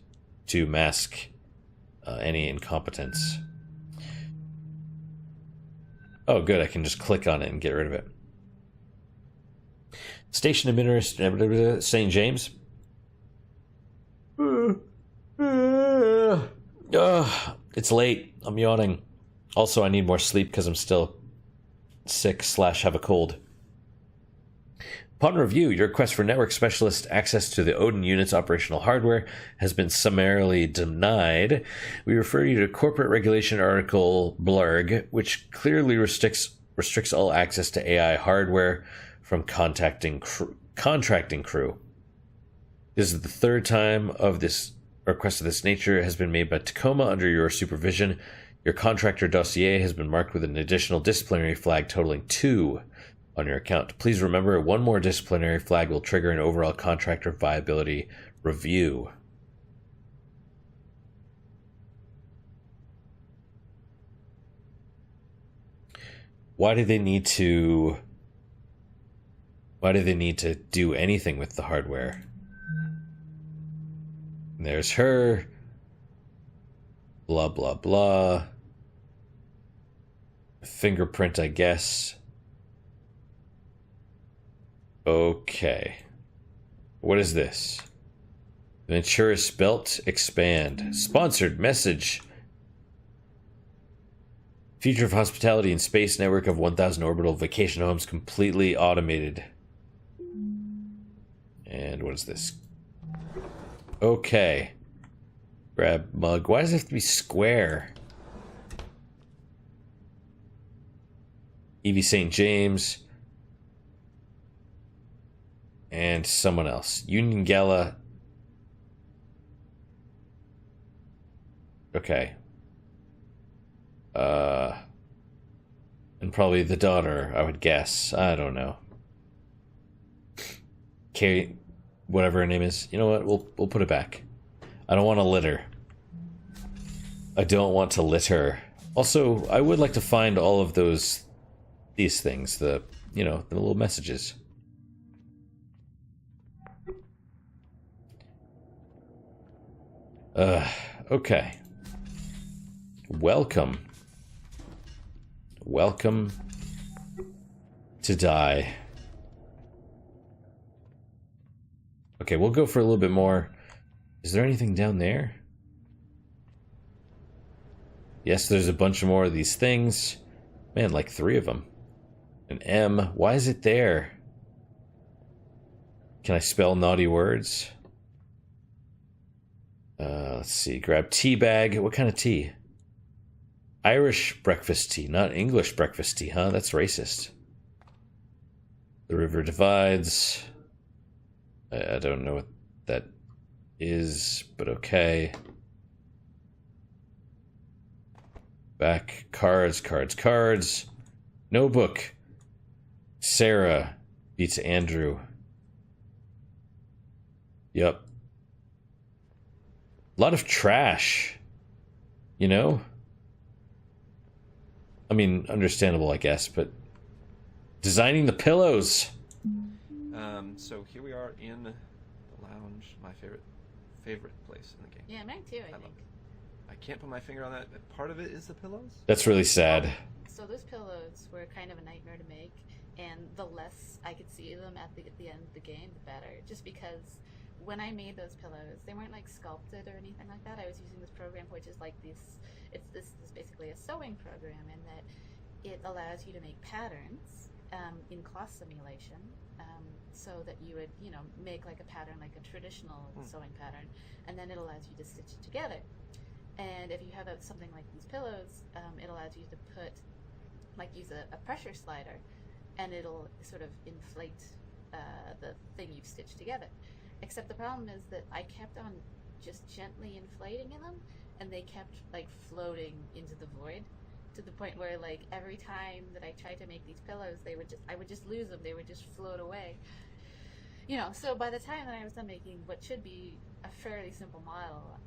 to mask any incompetence. Oh, good. I can just click on it and get rid of it. Station Administrator St. James. It's late. I'm yawning. Also, I need more sleep because I'm still sick / have a cold. Upon review, your request for network specialist access to the Odin unit's operational hardware has been summarily denied. We refer you to Corporate Regulation Article Blurg, which clearly restricts all access to AI hardware from contracting crew. This is the third time of this request of this nature has been made by Tacoma under your supervision. Your contractor dossier has been marked with an additional disciplinary flag totaling 2 on your account. Please remember, one more disciplinary flag will trigger an overall contractor viability review. Why do they need to do anything with the hardware? There's her. Blah, blah, blah. Fingerprint, I guess. Okay. What is this? Venturous Belt Expand. Sponsored message. Future of hospitality in space, network of 1,000 orbital vacation homes completely automated. And what is this? Okay. Grab mug. Why does it have to be square? Evie St. James. And someone else. Union Gala. Okay. And probably the daughter, I would guess. I don't know. Carrie, whatever her name is. You know what? We'll put it back. I don't want to litter. I don't want to litter. Also, I would like to find all of these things, the little messages. Okay. Welcome to die. Okay, we'll go for a little bit more. Is there anything down there? Yes, there's a bunch more of these things. Man, like 3 of them. An M. Why is it there? Can I spell naughty words? Let's see. Grab tea bag. What kind of tea? Irish breakfast tea, not English breakfast tea, huh? That's racist. The river divides. I don't know what that is, but okay. Back. Cards. Notebook. Sarah beats Andrew. Yep. A lot of trash. You know? I mean, understandable, I guess, but designing the pillows. So here we are in the lounge, my favorite place in the game. Yeah, mine too, I think. I can't put my finger on that. Part of it is the pillows. That's really sad. So those pillows were kind of a nightmare to make, and the less I could see them at the end of the game, the better. Just because when I made those pillows, they weren't like sculpted or anything like that. I was using this program, which is like this. This is basically a sewing program in that it allows you to make patterns in cloth simulation, so that you would, make like a pattern, like a traditional sewing pattern, and then it allows you to stitch it together. And if you have something like these pillows, it allows you to use a pressure slider, and it'll sort of inflate the thing you've stitched together. Except the problem is that I kept on just gently inflating them, and they kept like floating into the void, to the point where like every time that I tried to make these pillows, I would just lose them. They would just float away. You know, so by the time that I was done making what should be a fairly simple model,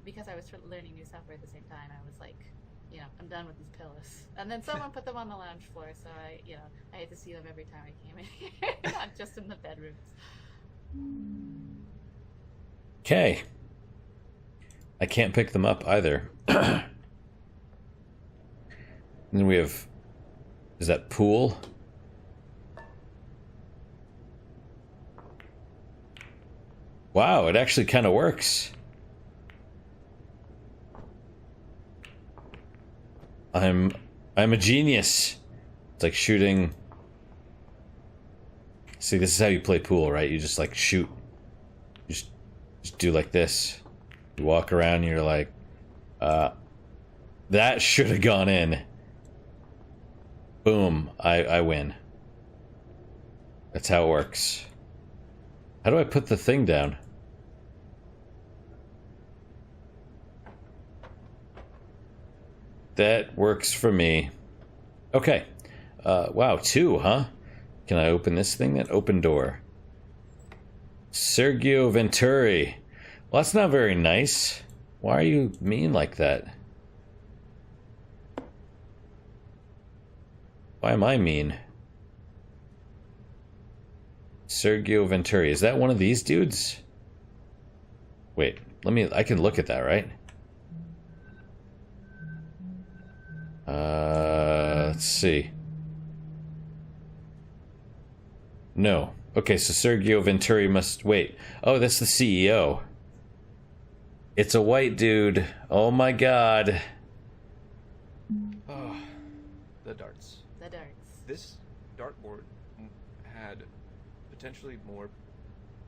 because I was learning new software at the same time, I was like, you know, I'm done with these pillows. And then someone put them on the lounge floor, so I had to see them every time I came in here, not just in the bedrooms. Okay. I can't pick them up either. And then we have... Is that pool? Wow, it actually kind of works. I'm a genius. It's like shooting. See, this is how you play pool, right? You just like shoot. You just do like this. You walk around and you're like, that should have gone in. Boom, I win. That's how it works. How do I put the thing down? That works for me. Okay. Wow, 2, huh? Can I open this thing? That open door. Sergio Venturi. Well, that's not very nice. Why are you mean like that? Why am I mean? Sergio Venturi. Is that one of these dudes? Wait, I can look at that, right? Let's see. No. Okay, so Sergio Venturi must... Wait. Oh, that's the CEO. It's a white dude. Oh my god. Oh, the darts. The darts. This dartboard had potentially more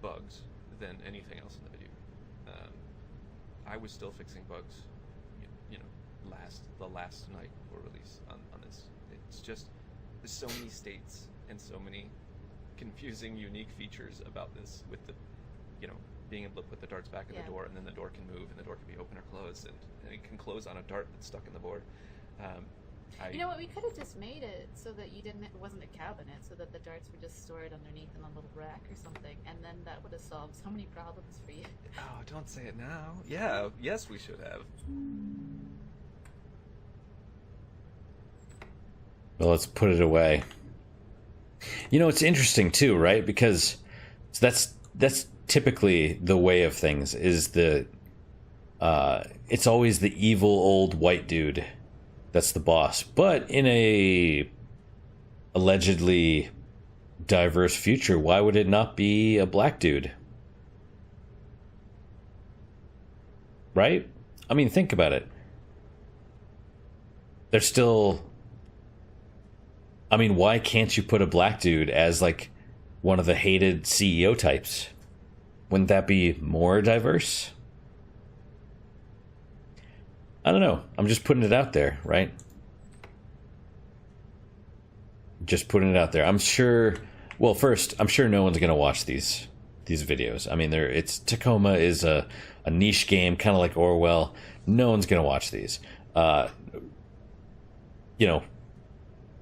bugs than anything else in the video. I was still fixing bugs, you know, the last night before release on this. It's just, there's so many states and so many confusing, unique features about this with the, you know, being able to put the darts back in the door, and then the door can move, and the door can be open or closed, and it can close on a dart that's stuck in the board. You know what? We could have just made it so that it wasn't a cabinet, so that the darts were just stored underneath in a little rack or something, and then that would have solved so many problems for you. Oh, don't say it now. Yeah, yes, we should have. Well, let's put it away. You know, it's interesting too, right? Because that's typically the way of things. Is it's always the evil old white dude that's the boss. But in a allegedly diverse future, why would it not be a black dude? Right? I mean, think about it. They're still... I mean, why can't you put a black dude as, like, one of the hated CEO types? Wouldn't that be more diverse? I don't know. I'm just putting it out there, right? Just putting it out there. I'm sure... Well, first, I'm sure no one's going to watch these videos. I mean, Tacoma is a niche game, kind of like Orwell. No one's going to watch these. You know,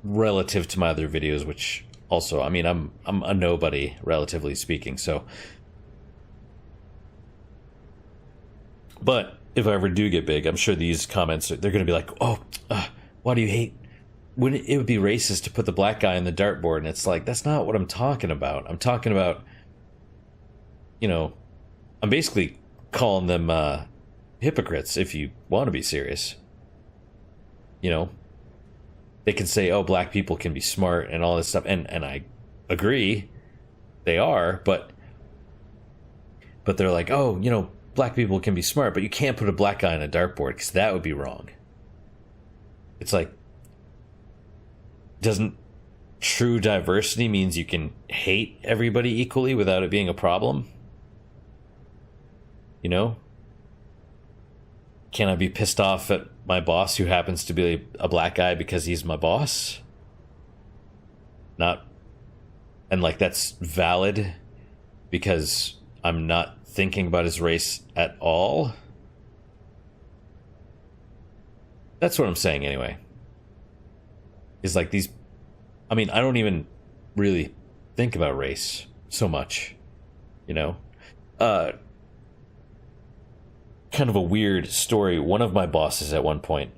relative to my other videos, which also, I mean, I'm a nobody, relatively speaking, so... But if I ever do get big, I'm sure these comments, they're going to be like, oh, why do you hate... It would be racist to put the black guy on the dartboard, and it's like, that's not what I'm talking about. I'm talking about, you know, I'm basically calling them hypocrites, if you want to be serious. You know? They can say, oh, black people can be smart and all this stuff, and I agree, they are, but they're like, oh, you know, black people can be smart, but you can't put a black guy on a dartboard, because that would be wrong. It's like, doesn't true diversity means you can hate everybody equally without it being a problem? You know? Can I be pissed off at my boss who happens to be a black guy because he's my boss? Not... And, like, that's valid because I'm not thinking about his race at all? That's what I'm saying, anyway. Is like these... I mean, I don't even really think about race so much, you know. Kind of a weird story. One of my bosses at one point,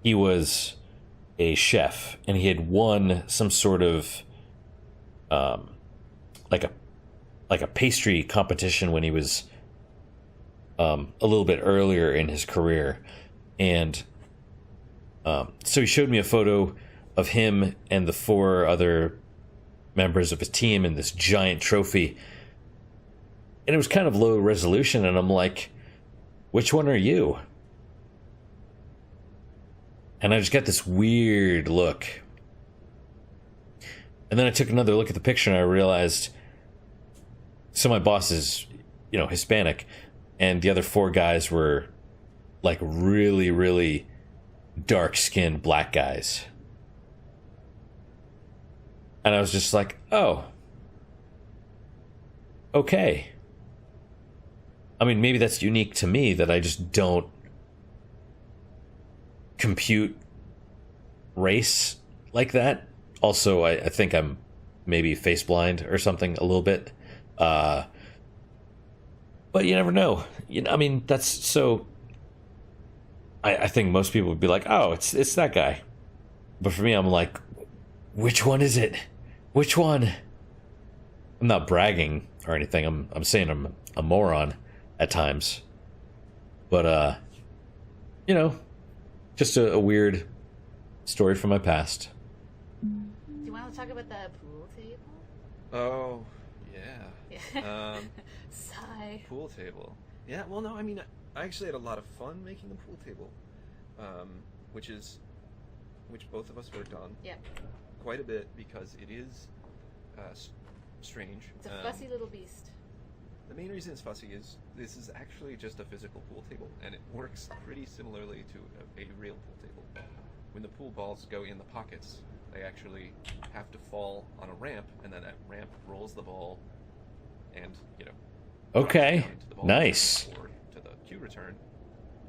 he was a chef, and he had won some sort of like a pastry competition when he was a little bit earlier in his career. And so he showed me a photo of him and the 4 other members of his team in this giant trophy. And it was kind of low resolution, and I'm like, which one are you? And I just got this weird look. And then I took another look at the picture, and I realized, so my boss is, you know, Hispanic, and the other 4 guys were like really, really dark-skinned black guys. And I was just like, oh, okay. I mean, maybe that's unique to me, that I just don't compute race like that. Also, I think I'm maybe face blind or something a little bit. But you never know. You know, I mean, that's so... I think most people would be like, oh, it's that guy. But for me, I'm like, which one is it? Which one? I'm not bragging or anything. I'm saying I'm a moron at times. But, you know, just a weird story from my past. Do you want to talk about the pool table? Oh, yeah. Sigh. Pool table. Yeah, well, no, I mean, I actually had a lot of fun making the pool table, which both of us worked on. Yeah. Quite a bit, because it is strange. It's a fussy little beast. The main reason it's fussy is this is actually just a physical pool table, and it works pretty similarly to a real pool table. When the pool balls go in the pockets, they actually have to fall on a ramp, and then that ramp rolls the ball, and, you know... Okay, nice. Or to the cue return,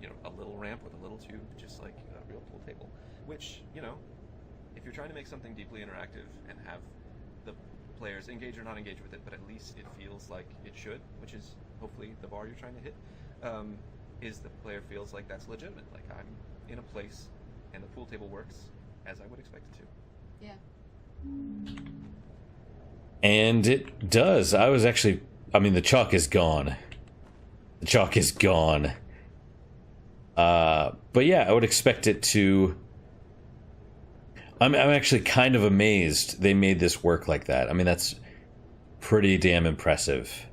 you know, a little ramp with a little tube, just like a real pool table. Which, you know, if you're trying to make something deeply interactive and have the players engage or not engage with it, but at least it feels like it should, which is hopefully the bar you're trying to hit, is the player feels like that's legitimate. Like, I'm in a place, and the pool table works as I would expect it to. Yeah. And it does. I mean, the chalk is gone. The chalk is gone. But yeah, I would expect it to... I'm actually kind of amazed they made this work like that. I mean, that's pretty damn impressive.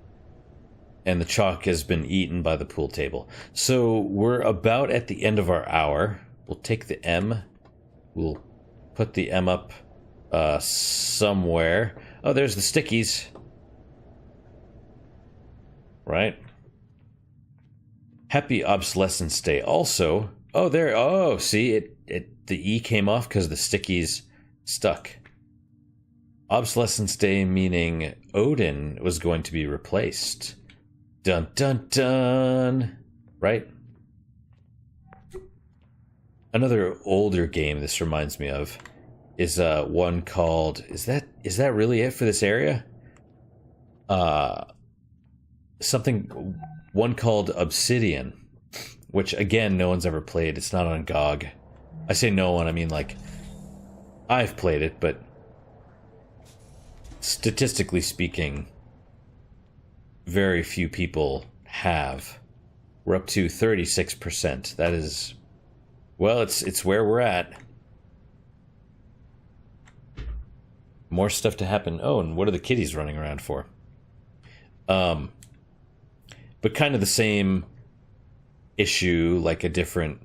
And the chalk has been eaten by the pool table. So we're about at the end of our hour. We'll take the M. We'll put the M up somewhere. Oh, there's the stickies. Right? Happy Obsolescence Day. Also, oh, there. Oh, see, the E came off because the stickies stuck. Obsolescence Day meaning Odin was going to be replaced. Dun dun dun. Right? Another older game this reminds me of is one called... Is that really it for this area? One called Obsidian, which again no one's ever played. It's not on GOG. I say no one, I mean like I've played it, but statistically speaking, very few people have. We're up to 36%. That is, well, it's where we're at. More stuff to happen. Oh, and what are the kitties running around for? But kind of the same issue, like a different,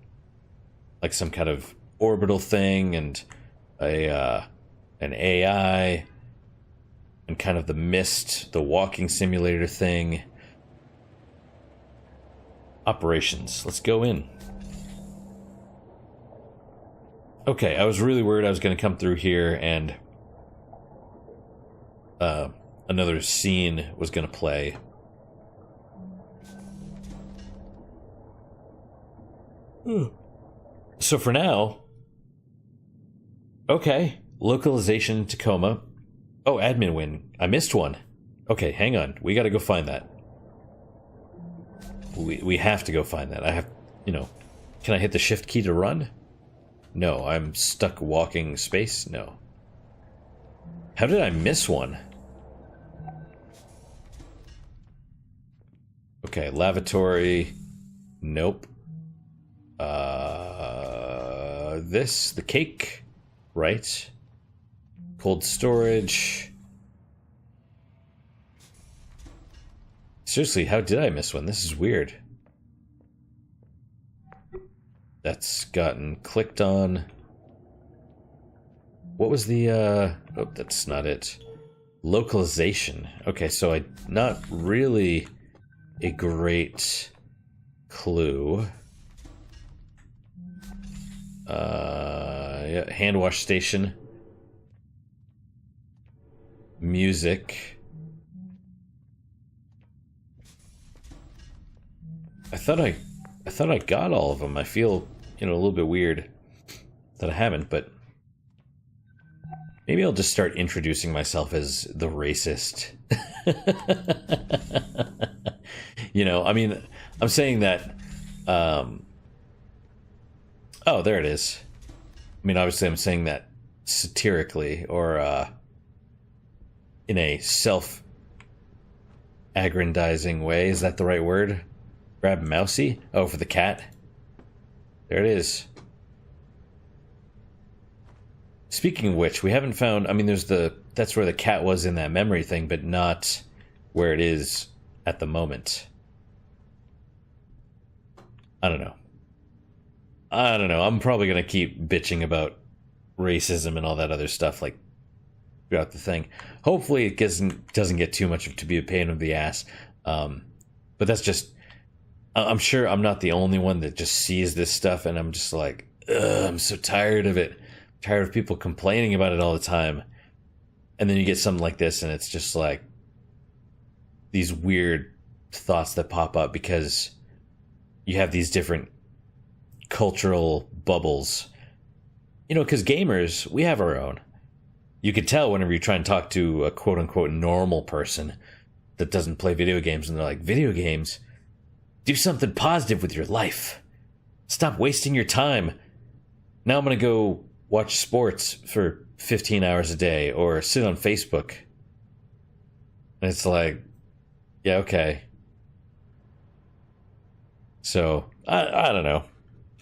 like some kind of orbital thing, and an AI, and kind of the Myst, the walking simulator thing. Operations. Let's go in. Okay, I was really worried I was going to come through here and another scene was going to play. So for now, okay, localization Tacoma. Oh, admin win. I missed one. Okay, hang on. We gotta go find that. We have to go find that. I have, you know... Can I hit the shift key to run? No, I'm stuck walking space? No. How did I miss one? Okay, lavatory. Nope. This, the cake. Right. Cold storage. Seriously, how did I miss one? This is weird. That's gotten clicked on. What was the, oh, that's not it. Localization. Okay, so not really a great clue. Yeah, hand wash station. Music. I thought I got all of them. I feel, you know, a little bit weird that I haven't, but maybe I'll just start introducing myself as the racist. You know, I mean, I'm saying that, oh, there it is. I mean, obviously I'm saying that satirically, or, in a self-aggrandizing way. Is that the right word? Grab mousy? Oh, for the cat? There it is. Speaking of which, we haven't found... I mean, there's that's where the cat was in that memory thing, but not where it is at the moment. I don't know. I'm probably going to keep bitching about racism and all that other stuff, like, throughout the thing. Hopefully it doesn't get too much to be a pain in the ass. But that's just... I'm sure I'm not the only one that just sees this stuff, and I'm just like, ugh, I'm so tired of it. I'm tired of people complaining about it all the time. And then you get something like this, and it's just like these weird thoughts that pop up because you have these different cultural bubbles. You know, because gamers, we have our own. You could tell whenever you try and talk to a quote-unquote normal person that doesn't play video games, and they're like, video games? Do something positive with your life. Stop wasting your time. Now I'm going to go watch sports for 15 hours a day or sit on Facebook. And it's like, yeah, okay. So, I don't know.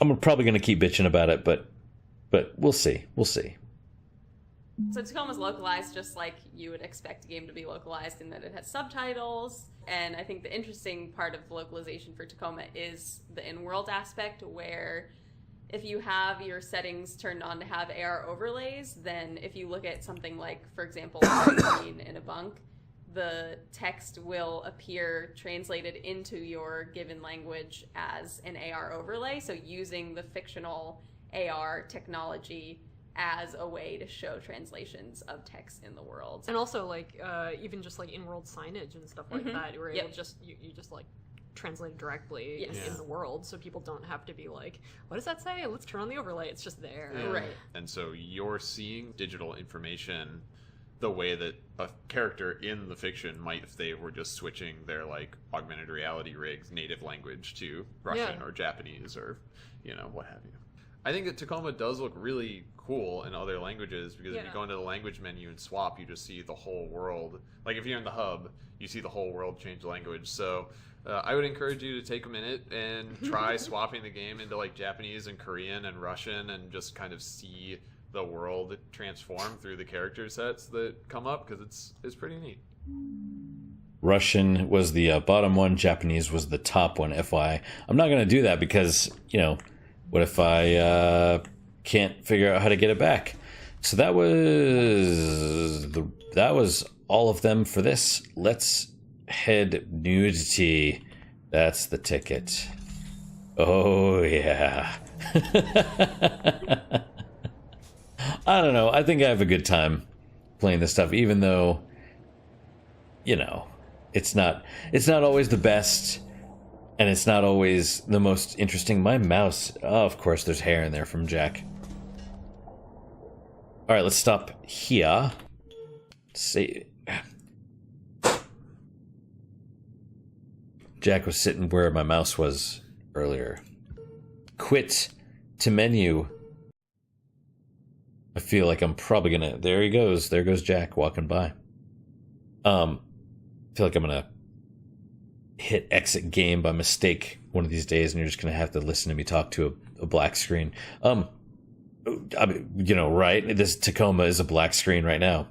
I'm probably going to keep bitching about it, but we'll see. We'll see. So Tacoma's localized just like you would expect a game to be localized in that it has subtitles. And I think the interesting part of localization for Tacoma is the in-world aspect, where if you have your settings turned on to have AR overlays, then if you look at something like, for example, a scene in a bunk, the text will appear translated into your given language as an AR overlay. So using the fictional AR technology as a way to show translations of text in the world. And also, like, even just, like, in-world signage and stuff like that, where Yep. you just, like, translate it directly Yes. in the world, so people don't have to be like, what does that say? Let's turn on the overlay. It's just there. Yeah. Right. And so you're seeing digital information the way that a character in the fiction might if they were just switching their, like, augmented reality rig's native language to Russian or Japanese or, you know, what have you. I think that Tacoma does look really cool in other languages because if you go into the language menu and swap, you just see the whole world. Like if you're in the hub, you see the whole world change language. So I would encourage you to take a minute and try swapping the game into like Japanese and Korean and Russian and just kind of see the world transform through the character sets that come up because it's pretty neat. Russian was the bottom one, Japanese was the top one, FYI. I'm not going to do that because, you know, what if I can't figure out how to get it back? So that was all of them for this. Let's head nudity. That's the ticket. Oh yeah. I don't know. I think I have a good time playing this stuff, even though, you know, it's not always the best. And it's not always the most interesting. My mouse... Oh, of course, there's hair in there from Jack. Alright, let's stop here. Say, Jack was sitting where my mouse was earlier. Quit to menu. I feel like I'm probably gonna. There he goes. There goes Jack walking by. I feel like I'm gonna hit exit game by mistake one of these days, and you're just gonna have to listen to me talk to a black screen. I mean, you know, right? This Tacoma is a black screen right now.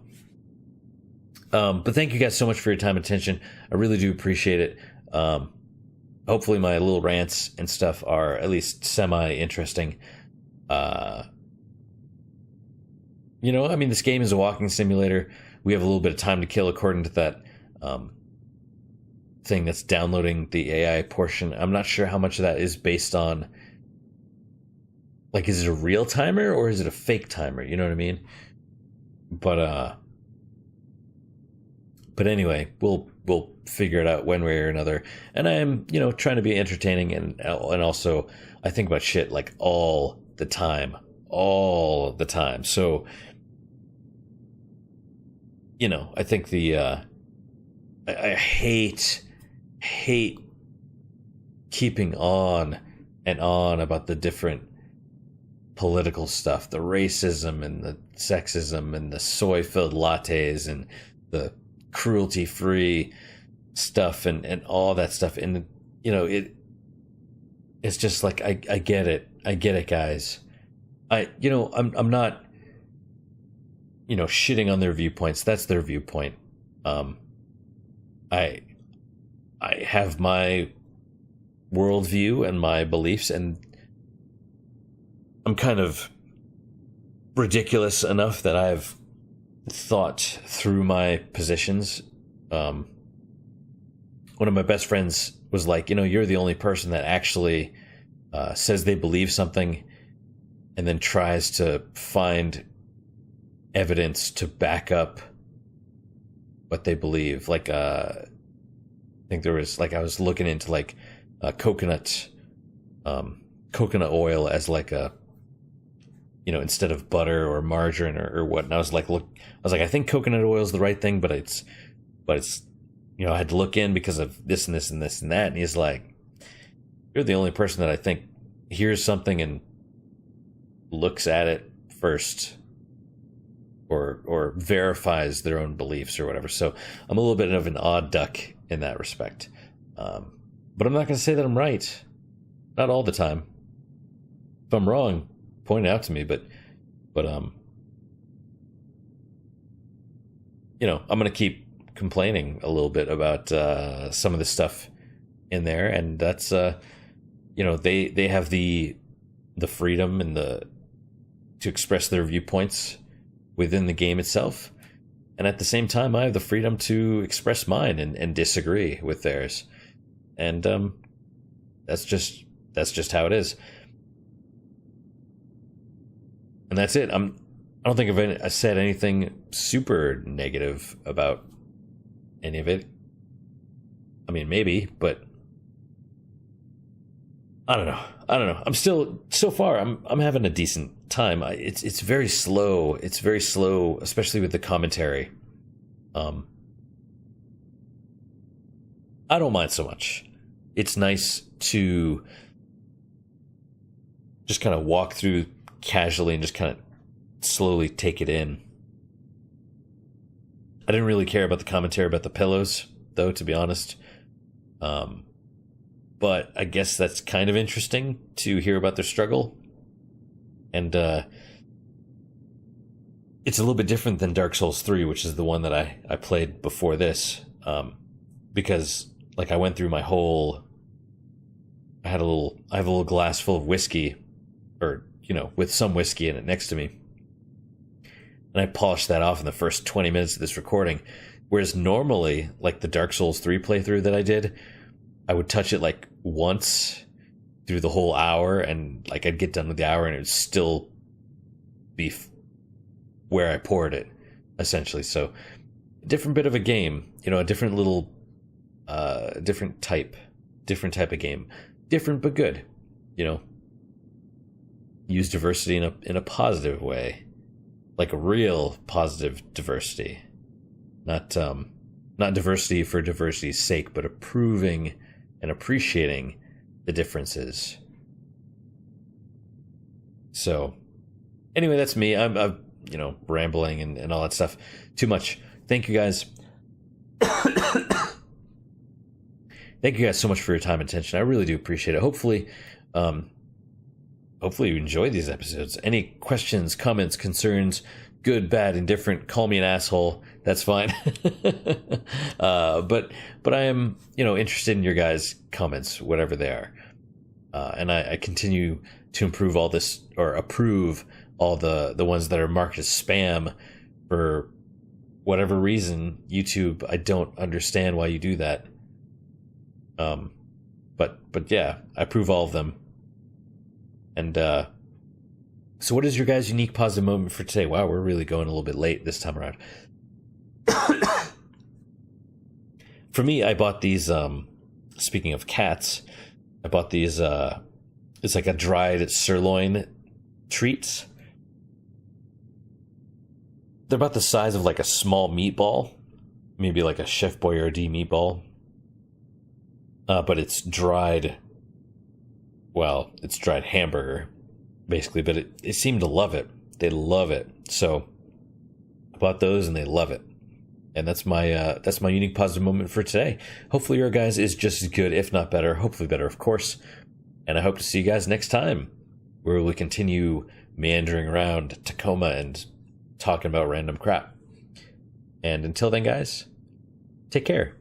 But thank you guys so much for your time and attention. I really do appreciate it. Hopefully my little rants and stuff are at least semi-interesting. You know, I mean, this game is a walking simulator. We have a little bit of time to kill according to that thing that's downloading the AI portion. I'm not sure how much of that is based on, like, is it a real timer or is it a fake timer? You know what I mean? But anyway, we'll figure it out one way or another. And I am, you know, trying to be entertaining and also I think about shit like all the time. So, you know, I think I hate keeping on and on about the different political stuff, the racism and the sexism and the soy-filled lattes and the cruelty-free stuff and all that stuff. And, you know, it's just like, I get it, guys. I'm not, you know, shitting on their viewpoints. That's their viewpoint. I have my worldview and my beliefs, and I'm kind of ridiculous enough that I've thought through my positions. One of my best friends was like, you know, you're the only person that actually says they believe something and then tries to find evidence to back up what they believe. Like, I think there was, like, I was looking into, like, coconut oil as, like, a, you know, instead of butter or margarine or what. And I was like, I think coconut oil is the right thing, but it's, you know, I had to look in because of this and this and this and that. And he's like, you're the only person that I think hears something and looks at it first or verifies their own beliefs or whatever. So I'm a little bit of an odd duck in that respect. But I'm not going to say that I'm right. Not all the time. If I'm wrong, point it out to me. But you know, I'm going to keep complaining a little bit about some of the stuff in there. And that's, you know, they have the freedom and to express their viewpoints within the game itself, and at the same time I have the freedom to express mine and disagree with theirs, and that's just how it is, and that's it. I don't think I said anything super negative about any of it. I mean, maybe, but I don't know. I'm still, so far, I'm having a decent time. It's very slow. It's very slow, especially with the commentary. I don't mind so much. It's nice to just kind of walk through casually and just kind of slowly take it in. I didn't really care about the commentary about the pillows, though, to be honest. But I guess that's kind of interesting to hear about their struggle. And it's a little bit different than Dark Souls 3, which is the one that I played before this. Because, like, I went through my whole... I have a little glass full of whiskey, or, you know, with some whiskey in it next to me. And I polished that off in the first 20 minutes of this recording. Whereas normally, like the Dark Souls 3 playthrough that I did, I would touch it like once through the whole hour, and like I'd get done with the hour and it would still be where I poured it, essentially. So a different bit of a game, you know, a different little, different type of game. Different but good, you know. Use diversity in a positive way, like a real positive diversity, not diversity for diversity's sake, but approving and appreciating the differences. So, anyway, that's me. I'm rambling and all that stuff. Too much. Thank you guys. Thank you guys so much for your time and attention. I really do appreciate it. Hopefully you enjoy these episodes. Any questions, comments, concerns, good, bad, indifferent, call me an asshole. That's fine. But I am, interested in your guys' comments, whatever they are. And I continue to improve all this, or approve all the ones that are marked as spam for whatever reason. YouTube, I don't understand why you do that. But yeah, I approve all of them. And so what is your guys' unique positive moment for today? Wow, we're really going a little bit late this time around. For me, I bought these, speaking of cats, I bought these, it's like a dried sirloin treats. They're about the size of like a small meatball, maybe like a Chef Boyardee meatball. But it's dried, it's dried hamburger, basically, but it seemed to love it. They love it. So I bought those and they love it. And that's my unique positive moment for today. Hopefully your guys is just as good, if not better, hopefully better, of course. And I hope to see you guys next time, where we'll continue meandering around Tacoma and talking about random crap. And until then, guys, take care.